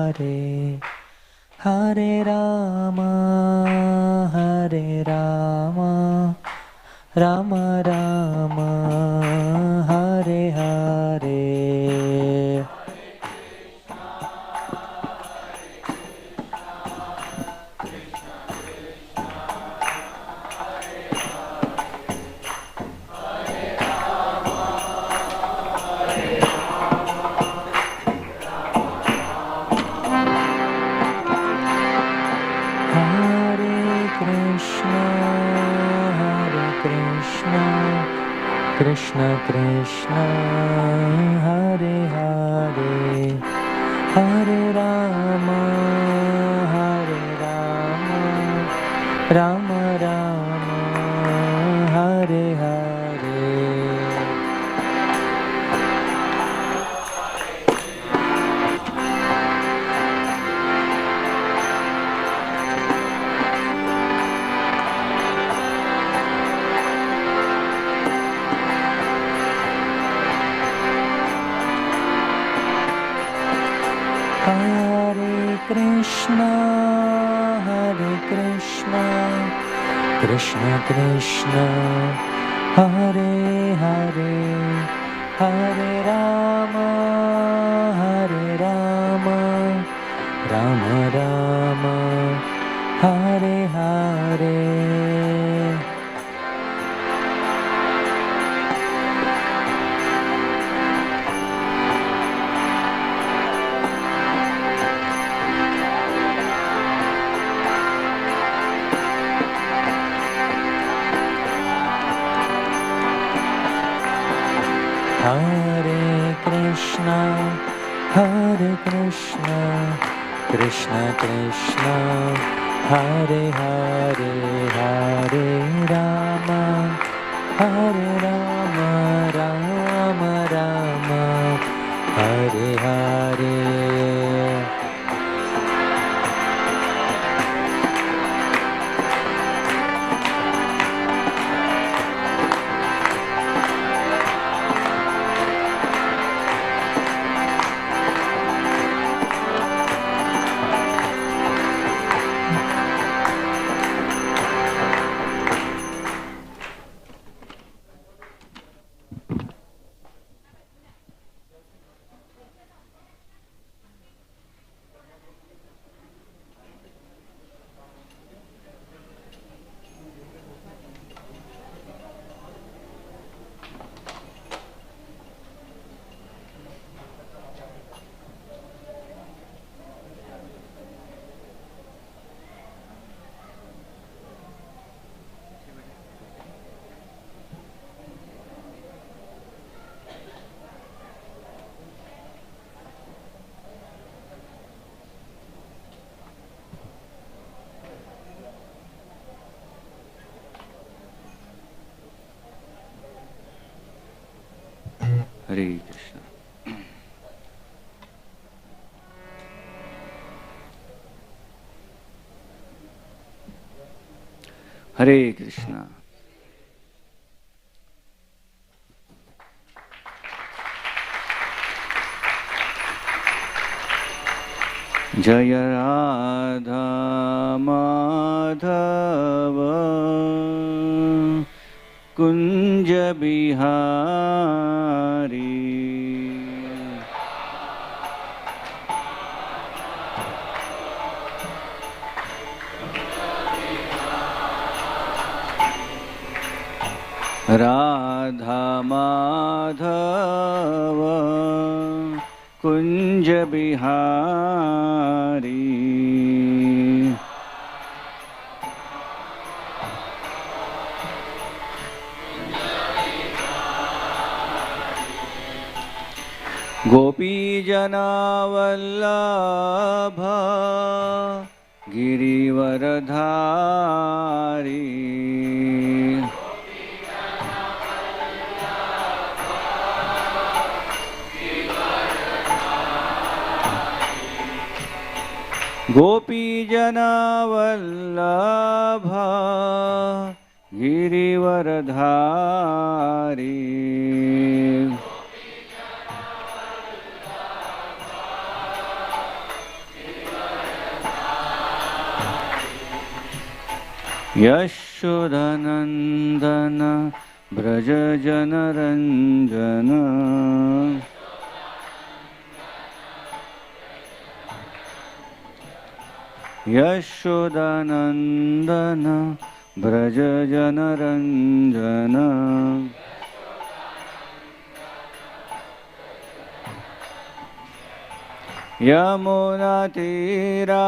Hare, Hare Rama, Hare Rama, Rama Rama, Hare Hare. Krishna Krishna, Hare Hare, Hare Rama, Hare Rama, Rama Rama, Hare Hare. Hare Krishna, Krishna Krishna, Hare Hare, Hare Rama, Rama Rama, Hare Hare. Hare Krishna, Krishna Krishna, Hare Hare, Hare Rama, Rama Rama, Hare Hare. Hare Krishna. Hare Krishna. Jaya Radha Madhava Kunja Bihari Radha Madhava Kunja Bihari Gopi Jana Vallabha Girivaradhari Gopi Jana Vallabha Girivaradhari Yashodanandan Vraj जनरञ्जन Yashodanandan Vraj जनरञ्जन यमुनातीरा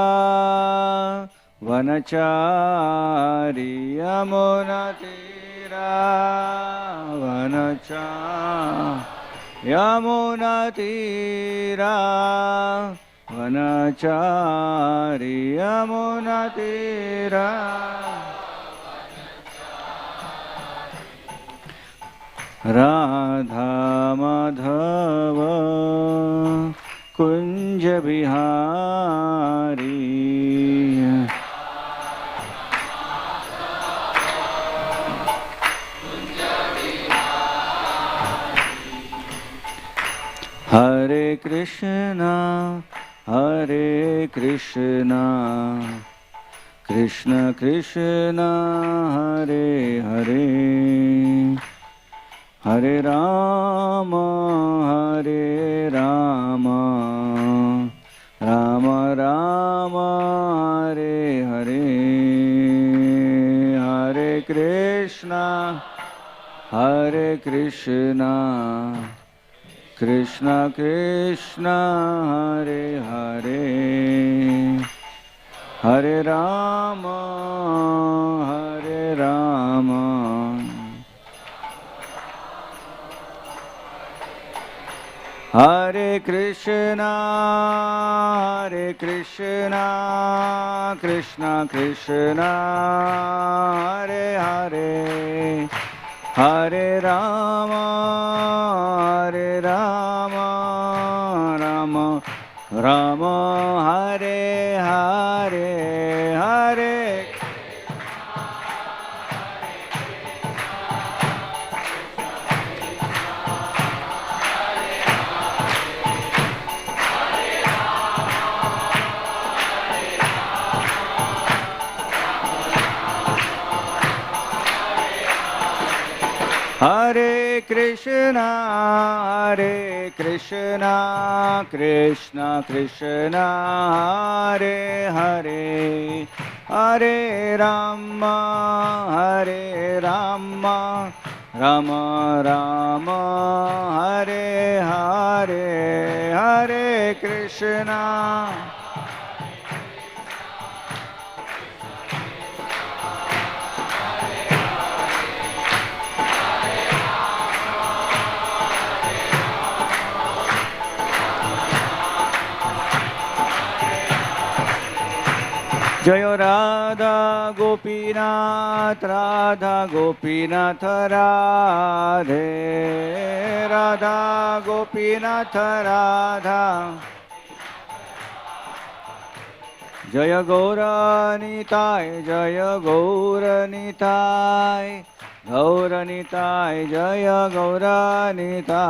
वनचारी यमुनातीरा वनचारी यमुनातीरा वनचारी यमुनातीरा Radha Madhav Kunj Bihari हरे कृष्णा कृष्ण कृष्ण हरे हरे हरे राम राम राम हरे हरे हरे कृष्णा कृष्ण कृष्ण हरे हरे हरे राम हरे कृष्णा कृष्ण कृष्ण हरे हरे हरे राम राम राम हरे हरे हरे हरे कृष्णा कृष्ण कृष्ण हरे हरे हरे राम राम राम हरे हरे हरे कृष्णा जय राधा गोपीनाथ राधे राधा गोपीनाथ राधा जय गौरनिताय गौरनिताय जय गौरनिताय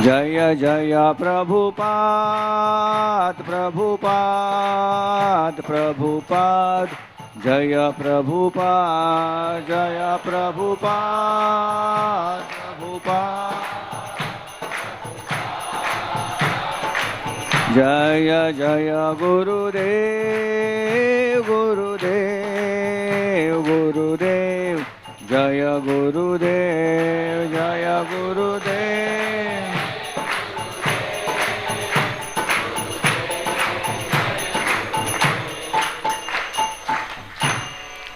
जय जय प्रभुपाद जय प्रभुपाद जय जय गुरुदेव जय गुरुदेव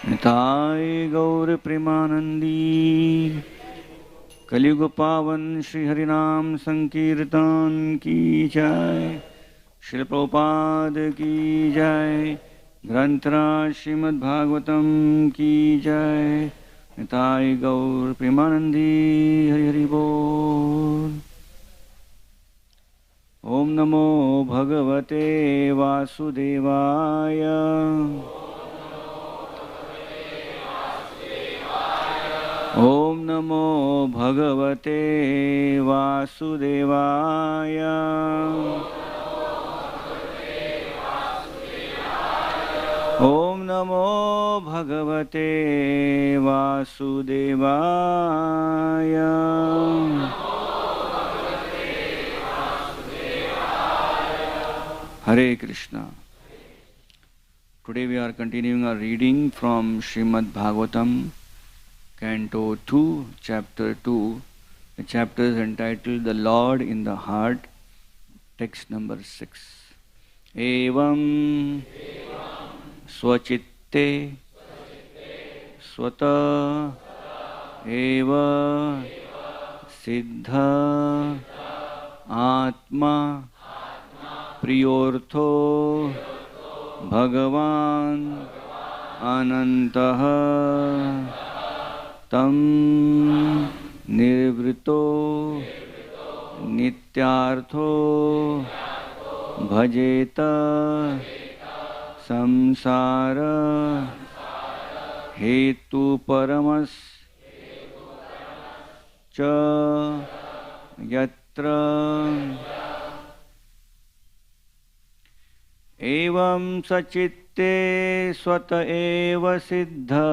निताय गौर प्रेमानंदी कलियुग पावन श्री हरिनाम संकीर्तन की जय। श्रील प्रभुपाद की जय। ग्रंथराज श्रीमद् भागवतम की जय। निताय गौर प्रेमानंदी हरि हरि बोल। ओम नमो भगवते वासुदेवाय। ओम नमो भगवते वासुदेवाय। ॐ नमो भगवते वासुदेवाय। Hare Krishna. Today we are continuing our reading from Srimad Bhagavatam, Canto 2, Chapter 2. The chapter is entitled The Lord in the Heart, text number 6. Evam Swachitte Swata Eva Siddha Atma Priyortho Bhagavan Anantah Tam Nirvrito Nityartho Bhajeta Samsara Hetu Paramas Cha Yatra एवं सचित्ते स्वत एव सिद्धा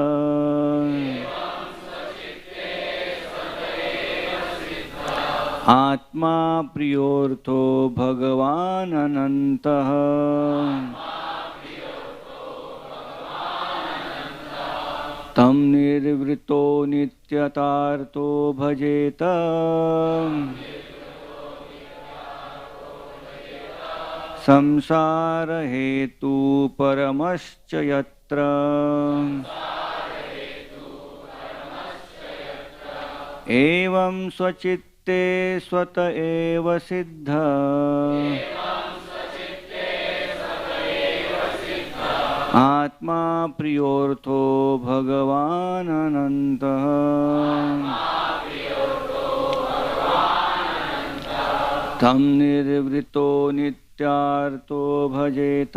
आत्मा प्रियोर्थो भगवान् अनन्तः तं निर्वृतो नित्यतार्तो भजेत संसार हेतु परमश्च यत्र एवं स्वचित्ते स्वत एव सिद्ध आत्मा प्रियोर्थो भगवान् अनन्तः तं निर्वृतो नित्यार्तो भजेत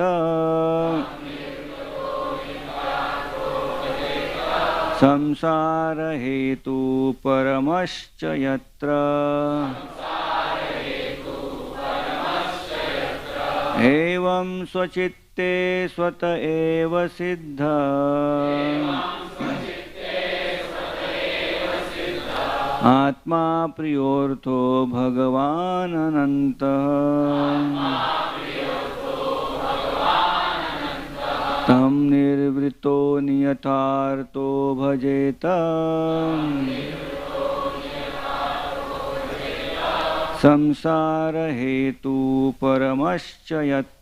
संसार हेतु परमश्च यत्र एवं स्वचित्ते स्वत एव सिद्ध आत्मा प्रियोर्थो भगवान् अनन्तः तं निर्वृतो नियतार्तो भजेत संसार हेतु परमश्च यत्र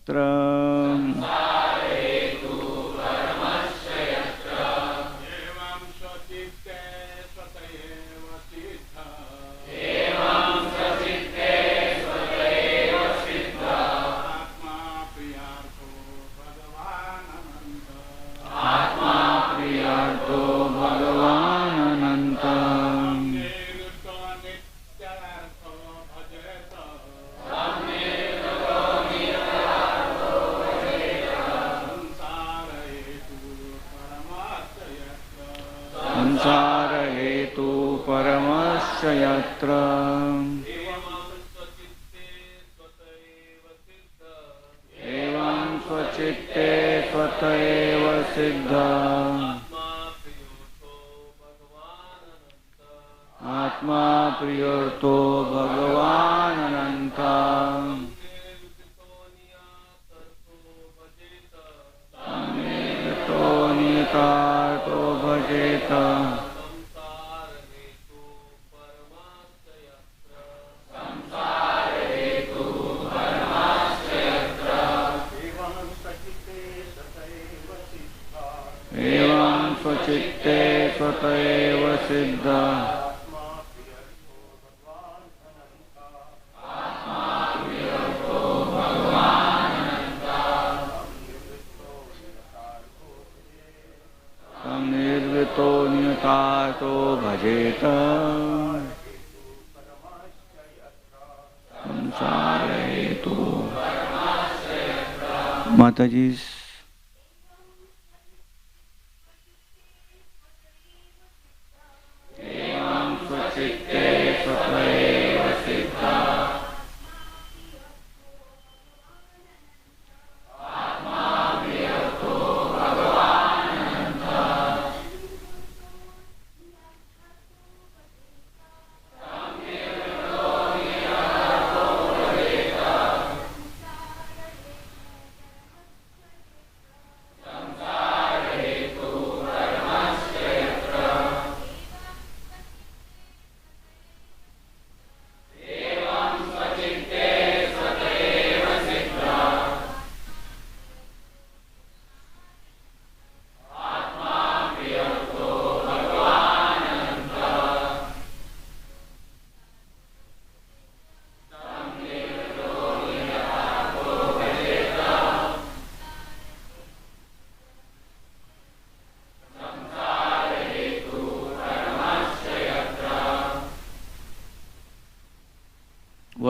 यत्र एवं स्वचित्ते स्वत एव सिद्ध आत्मा प्रियोर्थो भगवान् अनन्तः नियतो नियतार्तो भजेत चित्ते स्वत एव सिद्ध तं निर्वृतो नियतार्तो भजेत संसार हेतु। माताजी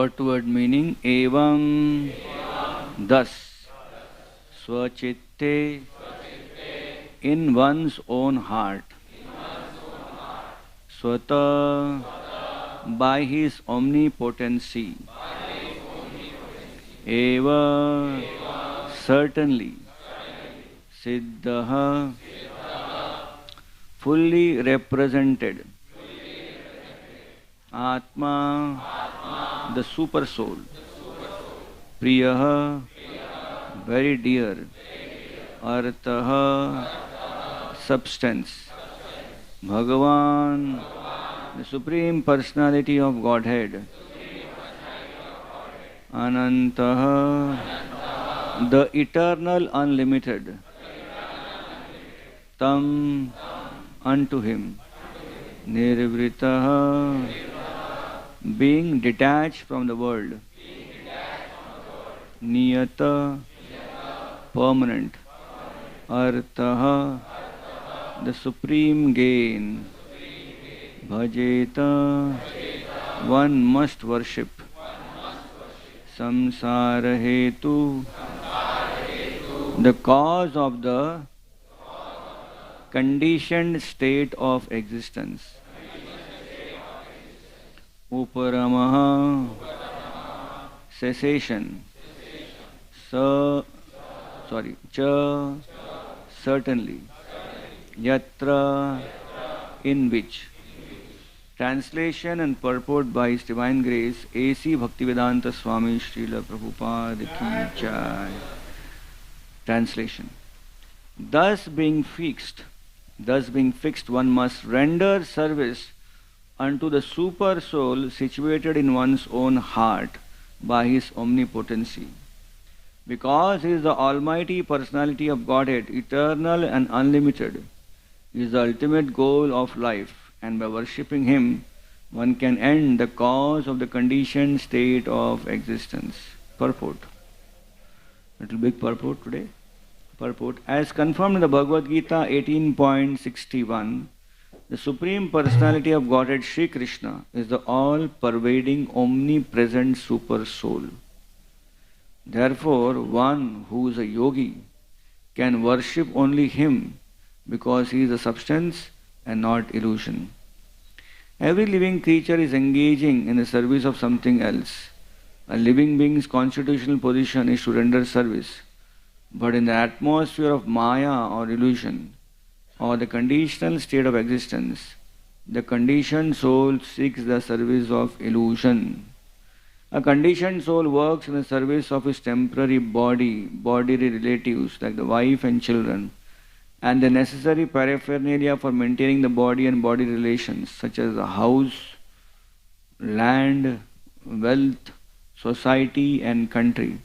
word-to-word meaning, evam, thus, swachitte, in one's own heart, swata, by his omnipotency, eva, certainly, siddha, fully represented, atma, the super soul, priya, very dear, artha, substance, Bhagavan, the Supreme Personality of Godhead, Anantaha, the Eternal Unlimited, Tam, unto him, Nirvritaha, being detached from the world, Niyata, permanent, Artaha, the supreme gain, Bhajeta, one must worship, Samsara Hetu, the cause of the conditioned state of existence, Uparamaha, cessation, Cha, certainly, Yatra, in which. Translation and purport by His Divine Grace A.C. Bhaktivedanta Swami Srila Prabhupada Ki Jai. Translation. Thus being fixed, one must render service unto the super soul situated in one's own heart by his omnipotency. Because he is the Almighty Personality of Godhead, eternal and unlimited, he is the ultimate goal of life, and by worshipping him, one can end the cause of the conditioned state of existence. Purport. Little big purport today. Purport. As confirmed in the Bhagavad Gita 18.61, the Supreme Personality of Godhead, Sri Krishna, is the all-pervading, omnipresent Super Soul. Therefore, one who is a yogi can worship only him because he is a substance and not illusion. Every living creature is engaging in the service of something else. A living being's constitutional position is to render service. But in the atmosphere of Maya or illusion, or the conditional state of existence, the conditioned soul seeks the service of illusion. A conditioned soul works in the service of his temporary bodily relatives like the wife and children, and the necessary paraphernalia for maintaining the body and body relations, such as the house, land, wealth, society, and country.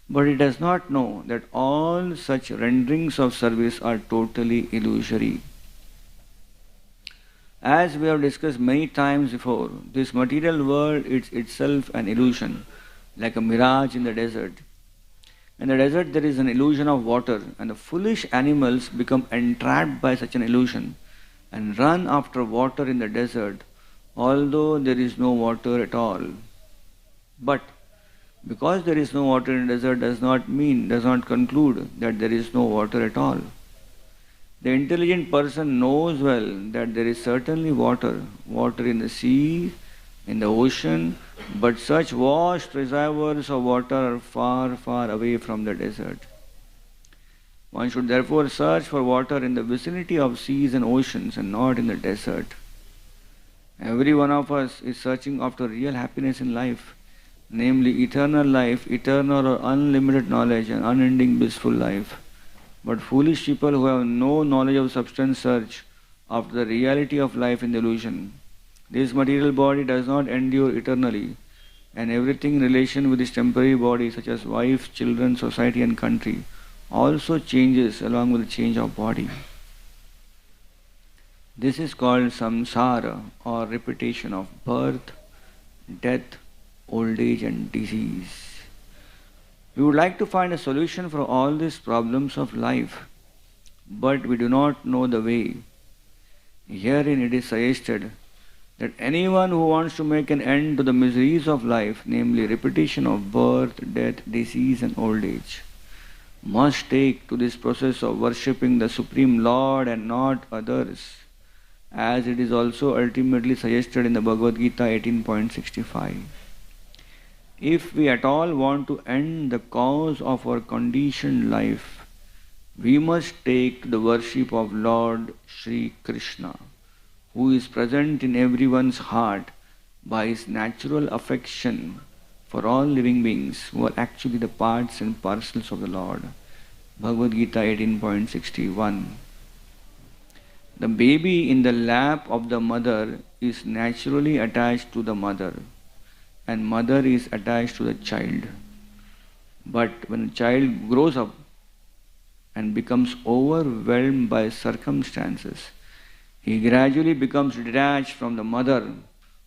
But he does not know that all such renderings of service are totally illusory. As we have discussed many times before, this material world is itself an illusion, like a mirage in the desert. In the desert there is an illusion of water, and the foolish animals become entrapped by such an illusion and run after water in the desert, although there is no water at all. But because there is no water in the desert does not conclude that there is no water at all. The intelligent person knows well that there is certainly water in the sea, in the ocean, but such vast reservoirs of water are far, far away from the desert. One should therefore search for water in the vicinity of seas and oceans and not in the desert. Every one of us is searching after real happiness in life, namely eternal life, eternal or unlimited knowledge, and unending blissful life. But foolish people who have no knowledge of substance search after the reality of life in the illusion. This material body does not endure eternally, and everything in relation with this temporary body, such as wife, children, society, and country, also changes along with the change of body. This is called samsara, or repetition of birth, death, old age, and disease. We would like to find a solution for all these problems of life, but we do not know the way. Herein it is suggested that anyone who wants to make an end to the miseries of life, namely repetition of birth, death, disease and old age, must take to this process of worshipping the Supreme Lord and not others, as it is also ultimately suggested in the Bhagavad Gita 18.65. If we at all want to end the cause of our conditioned life, we must take to the worship of Lord Sri Krishna, who is present in everyone's heart by his natural affection for all living beings who are actually the parts and parcels of the Lord. Bhagavad Gita 18.61. The baby in the lap of the mother is naturally attached to the mother, and mother is attached to the child. But when a child grows up and becomes overwhelmed by circumstances, he gradually becomes detached from the mother,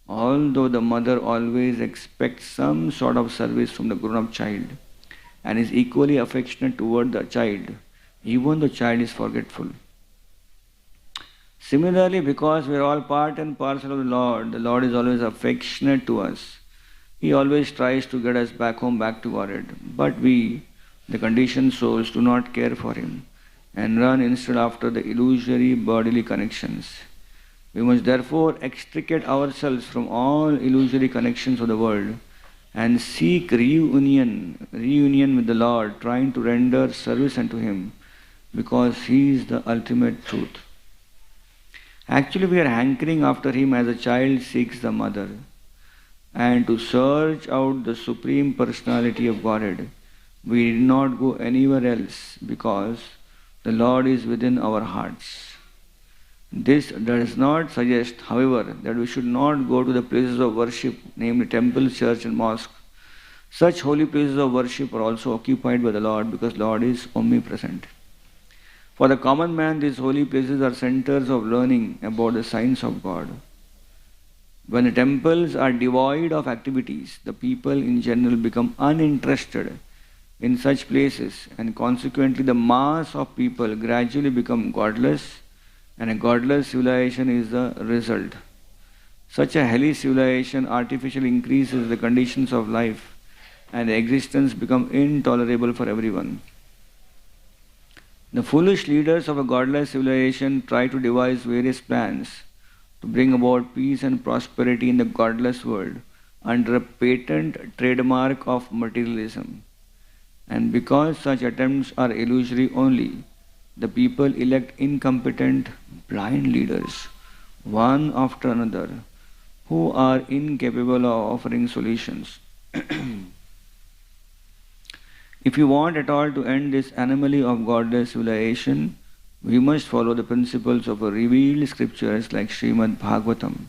although the mother always expects some sort of service from the grown-up child and is equally affectionate toward the child, even though the child is forgetful. Similarly, because we are all part and parcel of the Lord is always affectionate to us. He always tries to get us back home, back to Godhead. But we, the conditioned souls, do not care for Him and run instead after the illusory bodily connections. We must therefore extricate ourselves from all illusory connections of the world and seek reunion with the Lord, trying to render service unto Him, because He is the ultimate truth. Actually, we are hankering after Him as a child seeks the mother, and to search out the Supreme Personality of Godhead, we did not go anywhere else, because the Lord is within our hearts. This does not suggest, however, that we should not go to the places of worship, namely temple, church and mosque. Such holy places of worship are also occupied by the Lord, because Lord is omnipresent. For the common man, these holy places are centers of learning about the science of God. When the temples are devoid of activities, the people in general become uninterested in such places, and consequently the mass of people gradually become godless, and a godless civilization is the result. Such a hellish civilization artificially increases the conditions of life, and the existence becomes intolerable for everyone. The foolish leaders of a godless civilization try to devise various plans to bring about peace and prosperity in the godless world under a patent trademark of materialism. And because such attempts are illusory only, the people elect incompetent, blind leaders, one after another, who are incapable of offering solutions. If we want at all to end this anomaly of godless civilization, we must follow the principles of a revealed scriptures like Srimad Bhagavatam,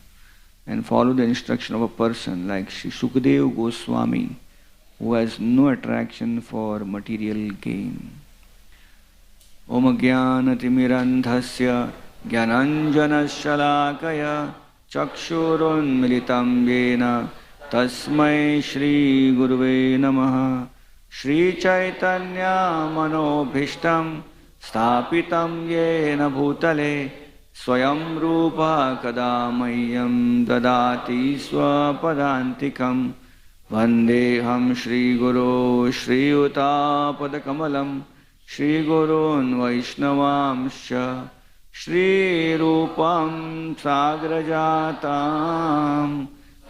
and follow the instruction of a person like Sri Sukadeva Goswami, who has no attraction for material gain. Om Jnanatimirandhasya Jnananjanashalakaya Chakshurunmilitam Yena Tasmai Shri Guruve Namaha. Shri Chaitanya Manobhishtam Sthapitam Yena Bhutale Swayam Rupa Kadamayyam Dadati Swapadantikam Vandeham Shri Guru Shri Utapad Shri Gurun Vaishnavamsha Shri Rupam Sagrajatam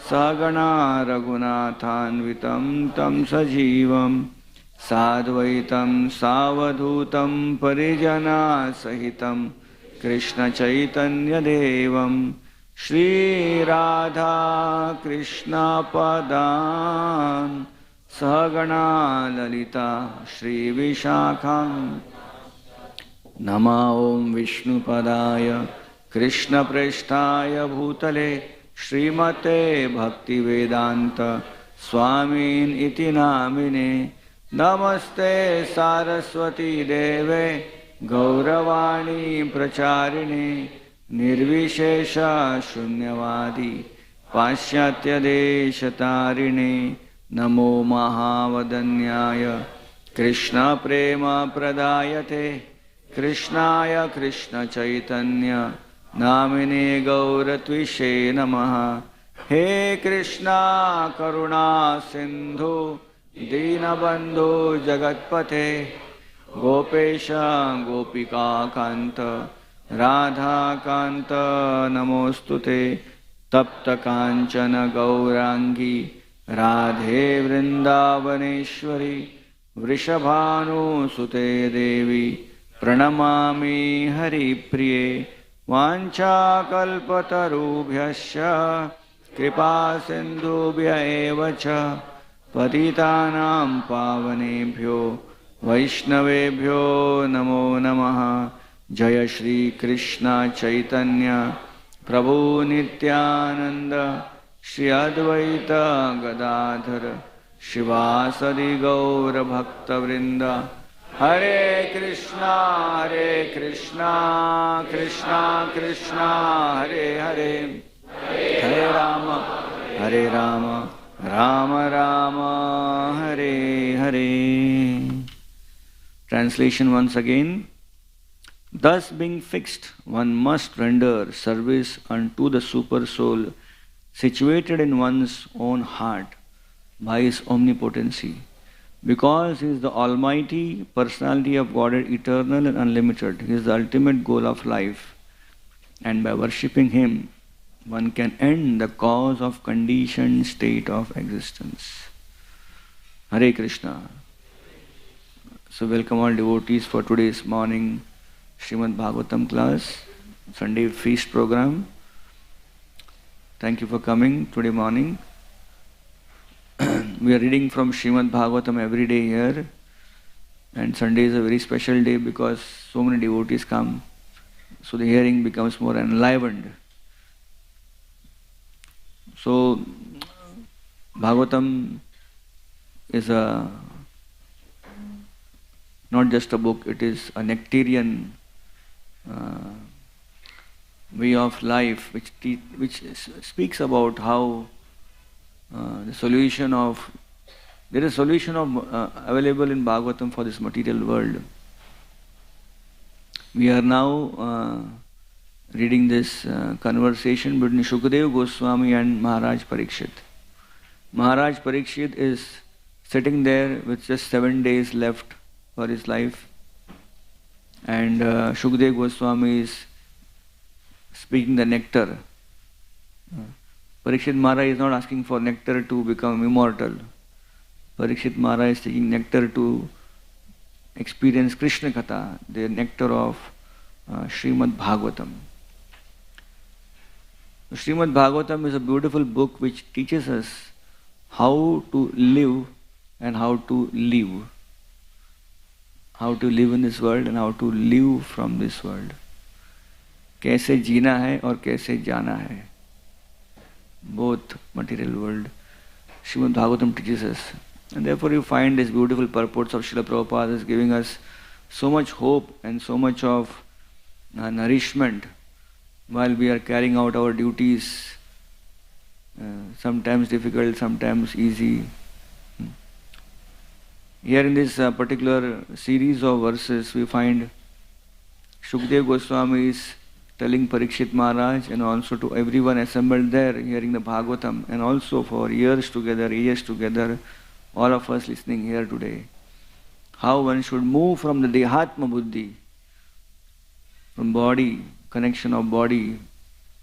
Sagana Raghunathanvitam Tam Sajivam Sadvaitam Savadhutam Parijana Sahitam Krishna Chaitanya Devam Shri Radha Krishna Padan Sagana Lalita Shri Vishakham Nama Om Vishnu Padaya Krishna Preshtaya Bhutale Srimate Bhakti Vedanta Swamin Iti Namine Namaste Saraswati Deve Gauravani Pracharine Nirvishesha Shunyavadi Pasyatya Deshatarine Namo Mahavadanyaya Krishna Prema Pradayate Krishnaya Krishna Chaitanya Namine Gauratvishe Namaha. He Krishna Karuna Sindhu Dinabandhu Jagatpate Gopesha Gopika Kanta Radha Kanta Namostute Tapta Kanchana Gaurangi Radhe Vrindavaneshwari Vrishabhanu Sute Devi Pranamami Hari Priye Vancha Kalpatarubhyasya Kripa Sindhubhya Evacha Patitanam Pavanebhyo Vaishnavebhyo Namo Namaha. Jaya Shri Krishna Chaitanya Prabhu Nityananda Shri Advaita Gadadhara Shivasadi Gaura Bhakta Vrinda. Hare Krishna Krishna Krishna Hare Hare Hare Rama Rama Rama Hare Hare. Translation once again. Thus being fixed, one must render service unto the Super Soul situated in one's own heart by His omnipotency. Because He is the Almighty Personality of Godhead, eternal and unlimited. He is the ultimate goal of life. And by worshipping Him, one can end the cause of conditioned state of existence. Hare Krishna. So welcome all devotees for today's morning Srimad Bhagavatam class, Sunday feast program. Thank you for coming today morning. We are reading from Srimad Bhagavatam every day here, and Sunday is a very special day because so many devotees come, so the hearing becomes more enlivened. So Bhagavatam is not just a book, it is a nectarian way of life which speaks about how there is a solution of available in Bhagavatam for this material world. We are now reading this conversation between Shukadeva Goswami and Maharaj Parikshit. Maharaj Parikshit is sitting there with just 7 days left for his life, and Shukadeva Goswami is speaking the nectar. Parikshit Maharaj is not asking for nectar to become immortal. Parikshit Maharaj is taking nectar to experience Krishna Katha, the nectar of Srimad Bhagavatam. Srimad Bhagavatam is a beautiful book which teaches us how to live and how to live. How to live in this world and how to live from this world. कैसे जीना है और कैसे जाना है. Both material world. Srimad Bhagavatam teaches us. And therefore you find these beautiful purports of Srila Prabhupada is giving us so much hope and so much of nourishment while we are carrying out our duties, sometimes difficult, sometimes easy. Here in this particular series of verses, we find Shukadeva Goswami is telling Parikshit Maharaj and also to everyone assembled there hearing the Bhagavatam, and also for years together, all of us listening here today, how one should move from the Dehatma Buddhi, from body, connection of body,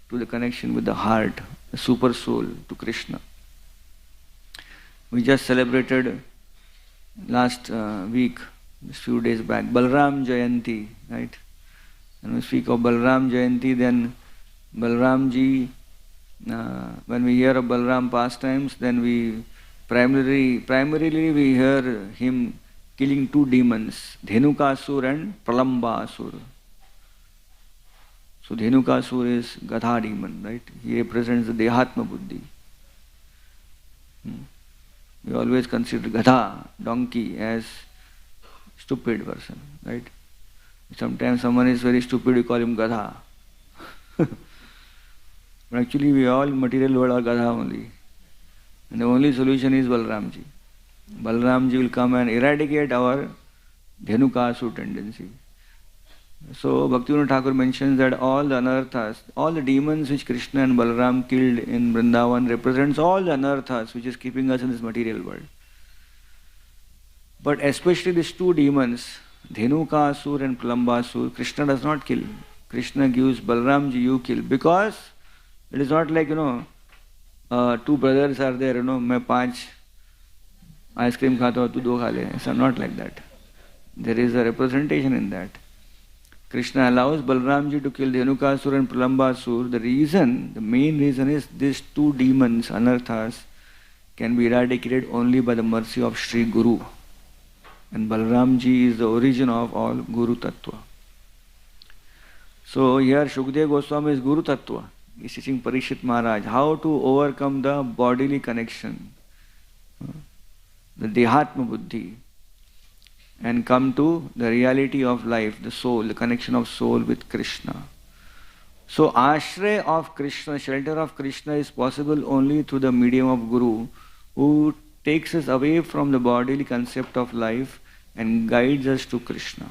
to the connection with the heart, the super soul, to Krishna. We just celebrated last week, just few days back, Balram Jayanti, right? And we speak of Balram Jayanti, then Balramji, when we hear of Balram pastimes, then we primarily we hear him killing two demons, Dhenukasur and Pralambasur. So Dhenukasur is Gadha demon, right? He represents the Dehatma Buddhi. We always consider Gadha, donkey, as stupid person, right? Sometimes someone is very stupid, we call him Gadha. But actually we all material world are Gadha only. And the only solution is Balramji. Balramji will come and eradicate our Dhenukasur tendency. So Bhaktivinoda Thakur mentions that all the anarthas, all the demons which Krishna and Balram killed in Vrindavan represents all the anarthas which is keeping us in this material world. But especially these two demons, Dhenukasur and Pralambasur, Krishna does not kill. Krishna gives Balramji, you kill. Because it is not like, two brothers are there, मैं 5 ice cream खाता हूँ, तू 2 खा ले. It's not like that. There is a representation in that. Krishna allows Balramji to kill Dhenukasur and Pralambasur. The main reason is these two demons, anarthas, can be eradicated only by the mercy of Sri Guru. And Balramji is the origin of all Guru Tattva. So here Shukdev Goswami is Guru Tattva. He is teaching Parikshit Maharaj how to overcome the bodily connection, the Dehatma Buddhi, and come to the reality of life, the soul, the connection of soul with Krishna. So ashray of Krishna, shelter of Krishna is possible only through the medium of Guru, who takes us away from the bodily concept of life and guides us to Krishna.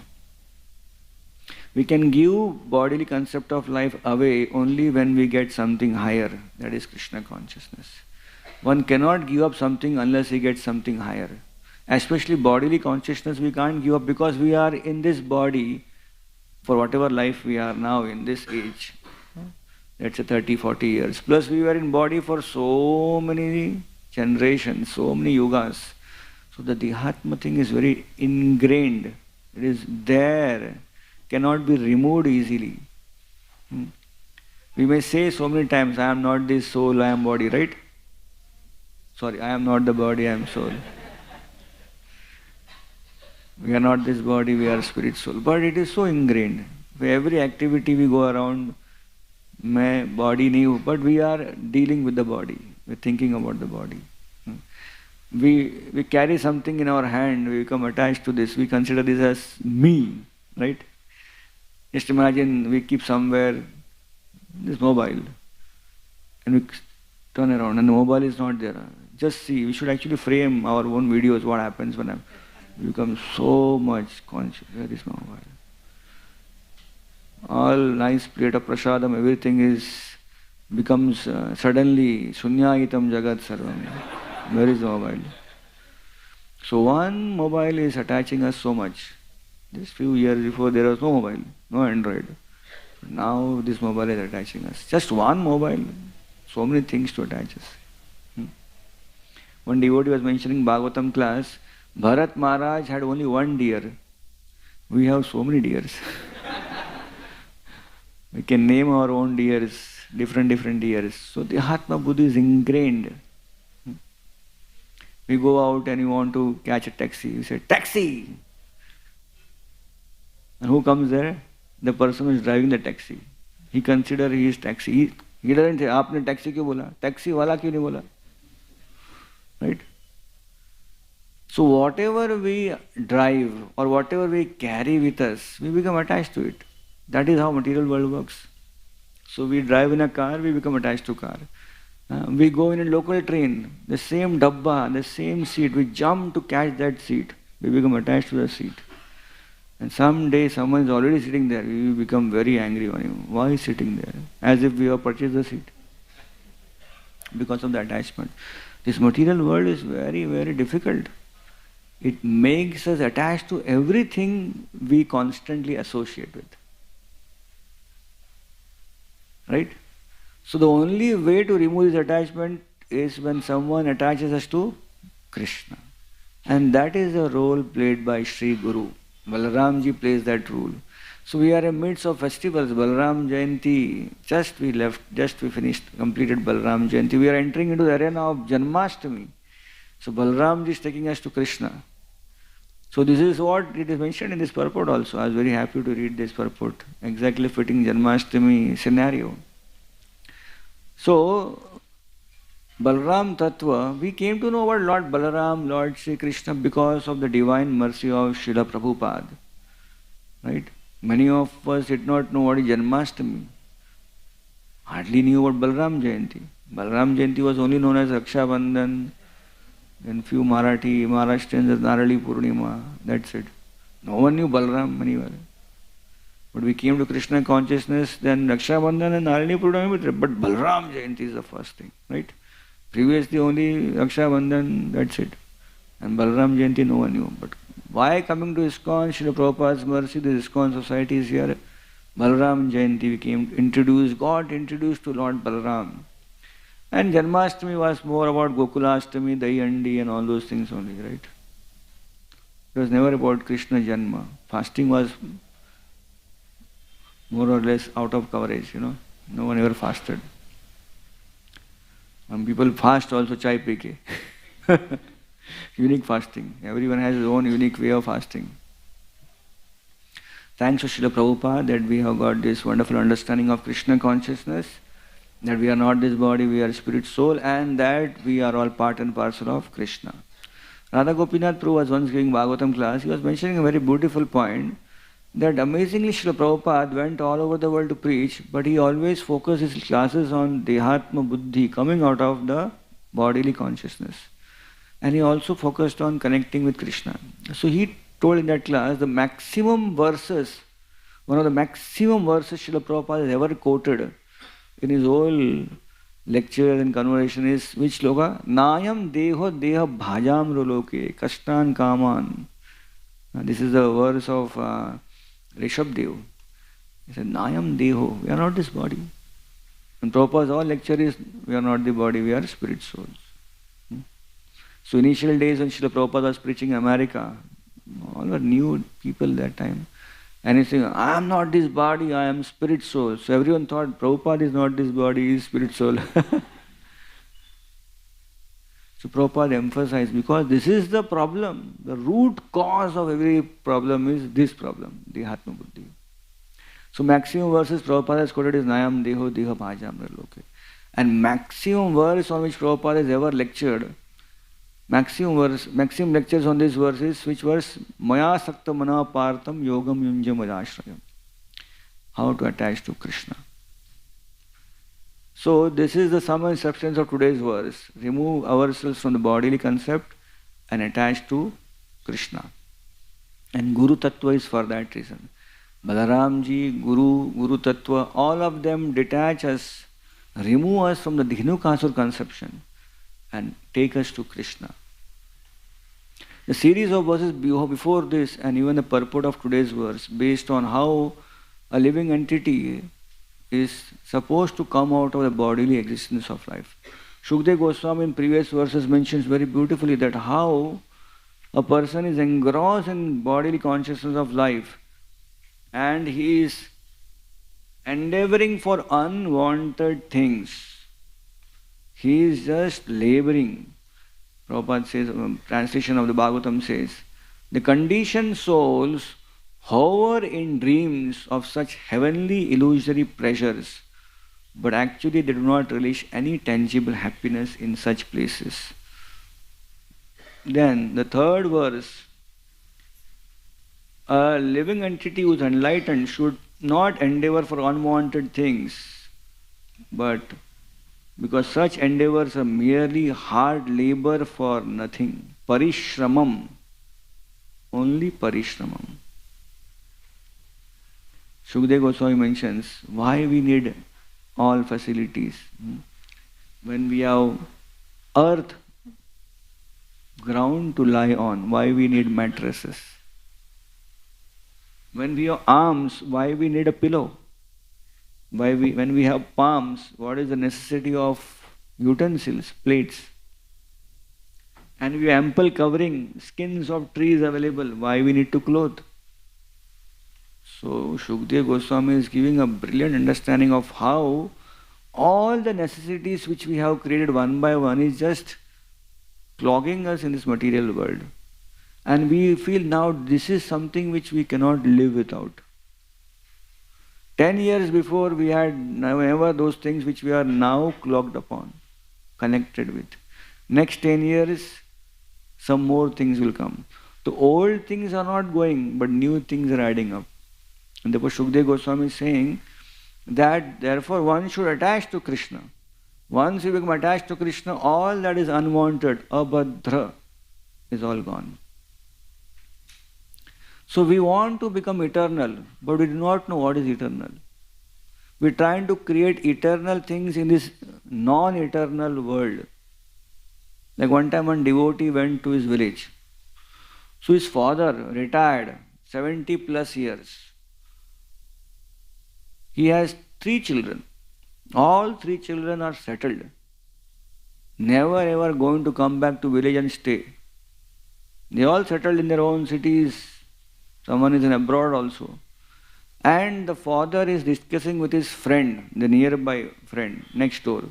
We can give bodily concept of life away only when we get something higher, that is Krishna consciousness. One cannot give up something unless he gets something higher. Especially bodily consciousness we can't give up because we are in this body for whatever life we are now in this age. Let's say 30, 40 years. Plus we were in body for so many generations, so many yugas. So the Dehatma thing is very ingrained. It is there. Cannot be removed easily. We may say so many times, I am not this soul, I am body, right? Sorry, I am not the body, I am soul. We are not this body, we are spirit soul. But it is so ingrained. For every activity we go around, my body new, but we are dealing with the body. We are thinking about the body. We carry something in our hand, we become attached to this, we consider this as me, right? Just imagine we keep somewhere this mobile and we turn around and the mobile is not there. Just see, we should actually frame our own videos, what happens when we become so much conscious. Where is my mobile? All nice plate of prasadam, everything becomes suddenly shunyayitam jagat sarvam. Where is the mobile? So one mobile is attaching us so much. Just few years before there was no mobile, no Android. Now this mobile is attaching us. Just one mobile, so many things to attach us. One devotee was mentioning Bhagavatam class, Bharat Maharaj had only one deer. We have so many deers. We can name our own deers, different deers. So the Atma Buddhi is ingrained. We go out and we want to catch a taxi. We say, taxi! And who comes there? The person who is driving the taxi. He considers he is taxi. He doesn't say, aapne taxi kyun bola? Taxi wala kyun nahi bola? Right? So whatever we drive or whatever we carry with us, we become attached to it. That is how material world works. So we drive in a car, we become attached to car. We go in a local train, the same dabba, the same seat, we jump to catch that seat. We become attached to the seat. And someday someone is already sitting there, we become very angry on him. Why is sitting there? As if we have purchased the seat. Because of the attachment. This material world is very, very difficult. It makes us attached to everything we constantly associate with. Right? So the only way to remove this attachment is when someone attaches us to Krishna. And that is a role played by Sri Guru. Balramji plays that role. So we are in midst of festivals, Balram Jayanti, just we finished, completed Balram Jayanti. We are entering into the arena of Janmashtami. So Balramji is taking us to Krishna. So this is what it is mentioned in this purport also. I was very happy to read this purport, exactly fitting Janmashtami scenario. So, Balram Tattva, we came to know about Lord Balaram, Lord Sri Krishna because of the divine mercy of Srila Prabhupada. Right? Many of us did not know what is Janmashtami. Hardly knew about Balram Jayanti. Balram Jayanti was only known as Raksha Bandhan, then few Maharashtrians as Narali Purnima, that's it. No one knew Balram anywhere. But we came to Krishna consciousness, then Raksha Bandhan and Narayani Purnami, but Balram Jayanti is the first thing, right? Previously only Raksha Bandhan, that's it. And Balram Jayanti no one knew. But why coming to ISKCON, Srila Prabhupada's mercy, the ISKCON society is here. Balram Jayanti we came introduced, got introduced to Lord Balram. And Janmashtami was more about Gokulashtami, Dayandi and all those things only, right? It was never about Krishna Janma. Fasting was more or less out of coverage, No one ever fasted. And people fast also chai pi ke. Unique fasting. Everyone has his own unique way of fasting. Thanks to Srila Prabhupada that we have got this wonderful understanding of Krishna consciousness, that we are not this body, we are spirit soul, and that we are all part and parcel of Krishna. Radha Gopinath Prabhu was once giving Bhagavatam class. He was mentioning a very beautiful point, that amazingly Srila Prabhupada went all over the world to preach, but he always focused his classes on Dehatma Buddhi, coming out of the bodily consciousness. And he also focused on connecting with Krishna. So he told in that class the maximum verses, one of the maximum verses Srila Prabhupada has ever quoted in his whole lecture and conversation is which sloka? Nayam deho deha bhajam roloke kashtan kaman. This is the verse of Rishabdev. He said, Nayam deho, we are not this body. And Prabhupada's all lecture is, we are not the body, we are spirit souls. So initial days when Srila Prabhupada was preaching in America, all were new people that time. And he's saying, I am not this body, I am spirit soul. So everyone thought Prabhupada is not this body, he is spirit soul. So Prabhupada emphasized, because this is the problem. The root cause of every problem is this problem, Dehatma Buddhi. So maximum verses Prabhupada has quoted is Nayam Deho Deha Bhajam Loke. And maximum verse on which Prabhupada has ever lectured, maximum lectures on this verse is which verse? Maya Sakta Mana Partam Yogam Yunjam Adashrayam. How to attach to Krishna. So this is the sum and substance of today's verse. Remove ourselves from the bodily concept and attach to Krishna. And Guru Tattva is for that reason. Balaramji, Guru Tattva, all of them detach us, remove us from the Dhinukasur conception and take us to Krishna. The series of verses before this and even the purport of today's verse based on how a living entity is supposed to come out of the bodily existence of life. Shukdev Goswami in previous verses mentions very beautifully that how a person is engrossed in bodily consciousness of life and he is endeavoring for unwanted things. He is just laboring. Prabhupada says, translation of the Bhagavatam says, the conditioned souls hover in dreams of such heavenly illusory pleasures, but actually they do not relish any tangible happiness in such places. Then the third verse, a living entity who is enlightened should not endeavor for unwanted things, but because such endeavors are merely hard labor for nothing. Parishramam. Only parishramam. Shukdev Goswami mentions why we need all facilities. When we have earth, ground to lie on, why we need mattresses? When we have arms, why we need a pillow? When we have palms, what is the necessity of utensils, plates? And we have ample covering, skins of trees available, why we need to clothe? So Shukdev Goswami is giving a brilliant understanding of how all the necessities which we have created one by one is just clogging us in this material world. And we feel now this is something which we cannot live without. 10 years before we had never those things which we are now clogged upon, connected with. Next 10 years, some more things will come. The old things are not going, but new things are adding up. And therefore Shukdev Goswami is saying that therefore one should attach to Krishna. Once you become attached to Krishna, all that is unwanted, abhadra, is all gone. So we want to become eternal, but we do not know what is eternal. We're trying to create eternal things in this non-eternal world. Like one time one devotee went to his village. So his father retired, 70 plus years. He has 3 children. All 3 children are settled. Never ever going to come back to village and stay. They all settled in their own cities. Someone is in abroad also. And the father is discussing with his friend, the nearby friend next door.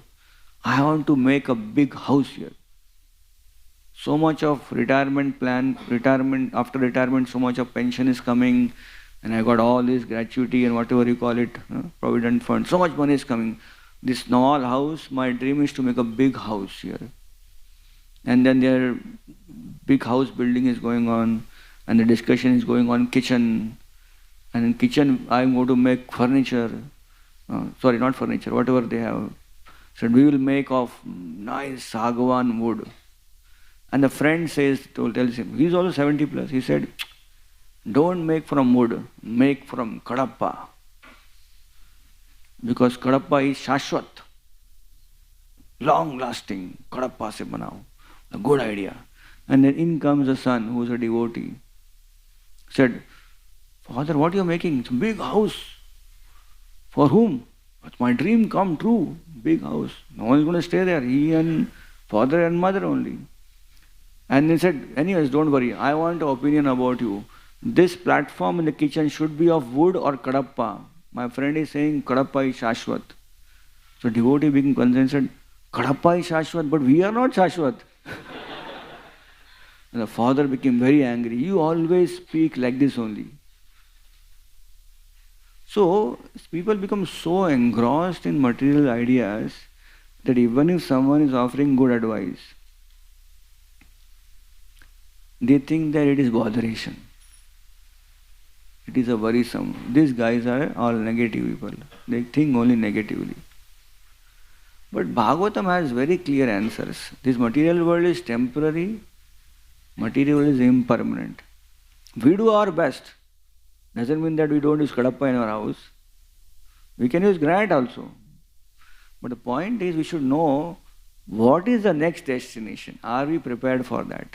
I want to make a big house here. So much of retirement plan, after retirement, so much of pension is coming, and I got all this gratuity and whatever you call it, provident fund, so much money is coming. This small house, my dream is to make a big house here. And then their big house building is going on, and the discussion is going on kitchen. And in kitchen, I'm going to make furniture. Sorry, not furniture, whatever they have. So we will make of nice sagwan wood. And the friend tells him, he's also 70 plus. He said, don't make from wood, make from kadappa. Because kadappa is shashwat, long lasting. Kadappa se banao. A good idea. And then in comes the son who is a devotee. Said, Father, what are you making? It's a big house. For whom? But my dream come true. Big house. No one is going to stay there. He and father and mother only. And he said, anyways, don't worry. I want an opinion about you. This platform in the kitchen should be of wood or kadappa. My friend is saying kadappa is shashwat. So devotee became concerned and said, kadappa is shashwat, but we are not shashwat. And the father became very angry. You always speak like this only. So people become so engrossed in material ideas that even if someone is offering good advice, they think that it is botheration. It is a worrisome. These guys are all negative people. They think only negatively. But Bhagavatam has very clear answers. This material world is temporary. Material is impermanent. We do our best. Doesn't mean that we don't use kadappa in our house. We can use granite also. But the point is we should know what is the next destination. Are we prepared for that?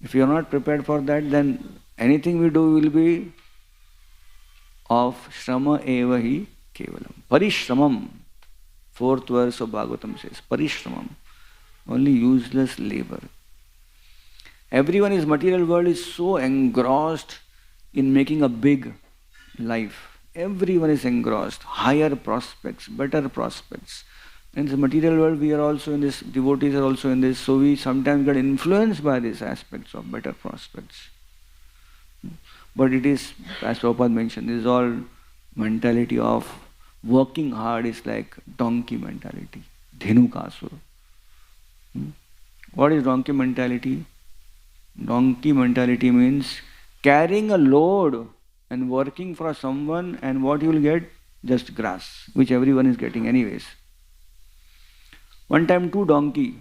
If we are not prepared for that, then anything we do will be of shrama eva hi kevalam. Parishramam. 4th verse of Bhagavatam says, Parishramam. Only useless labor. Everyone in this material world is so engrossed in making a big life. Everyone is engrossed. Higher prospects, better prospects. In the material world, we are also in this, devotees are also in this, so we sometimes get influenced by these aspects of better prospects. But it is, as Prabhupada mentioned, this is all mentality of working hard is like donkey mentality. Dhenukasur. What is donkey mentality? Donkey mentality means carrying a load and working for someone, and what you will get? Just grass, which everyone is getting anyways. One time 2 donkeys,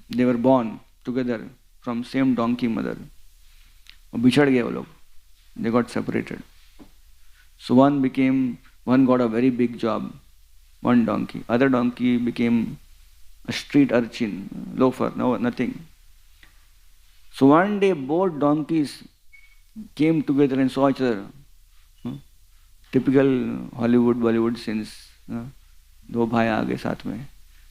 they were born together from same donkey mother. Bichad gaye wo log. They got separated. So one got a very big job, one donkey. Other donkey became a street urchin, loafer, no, nothing. So one day both donkeys came together and saw each other. Typical Hollywood, Bollywood scenes. Do bhai aage saath mein.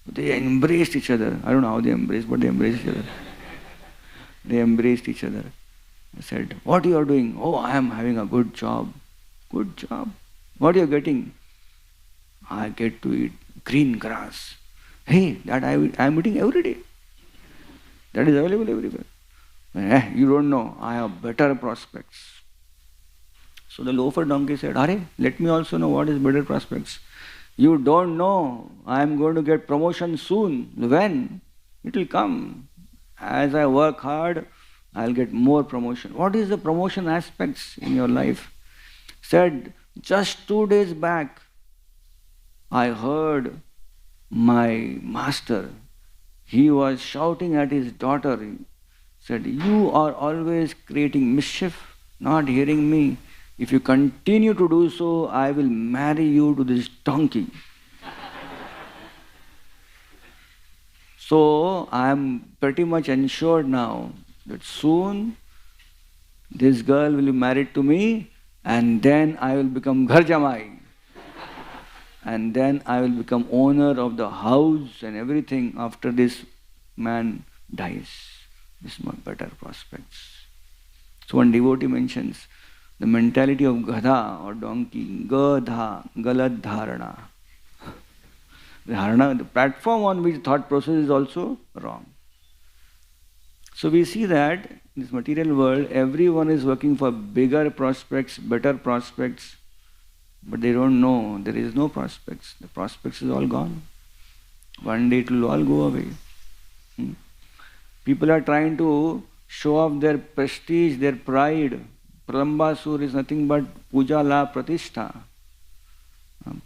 They embraced each other. I don't know how they embraced, but they embraced each other. They embraced each other. They said, what you are doing? Oh, I am having a good job. Good job. What you are getting? I get to eat green grass. Hey, that I am eating every day. That is available everywhere. You don't know, I have better prospects. So the loafer donkey said, Are, let me also know what is better prospects. You don't know, I am going to get promotion soon. When? It will come. As I work hard, I will get more promotion. What is the promotion aspects in your life? Said, just 2 days back, I heard my master, he was shouting at his daughter, said, "You are always creating mischief, not hearing me. If you continue to do so, I will marry you to this donkey." So I am pretty much ensured now that soon this girl will be married to me, and then I will become Ghar Jamai. And then I will become owner of the house and everything after this man dies. This is my better prospects. So one devotee mentions the mentality of Gadha or donkey, Gadha, Galat Dharana. Dharana, the platform on which thought process is also wrong. So we see that in this material world, everyone is working for bigger prospects, better prospects, but they don't know there is no prospects. The prospects is all gone. One day it will all go away. People are trying to show off their prestige, their pride. Pralambasur is nothing but puja la pratishtha.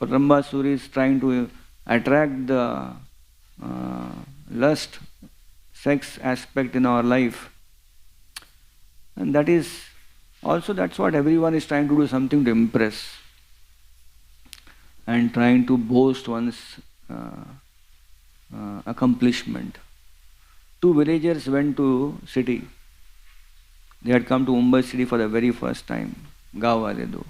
Pralambasur is trying to attract the lust, sex aspect in our life. And that is also, that's what everyone is trying to do, something to impress and trying to boast one's accomplishment. Two villagers went to city. They had come to Mumbai city for the very first time. Gaon wale do.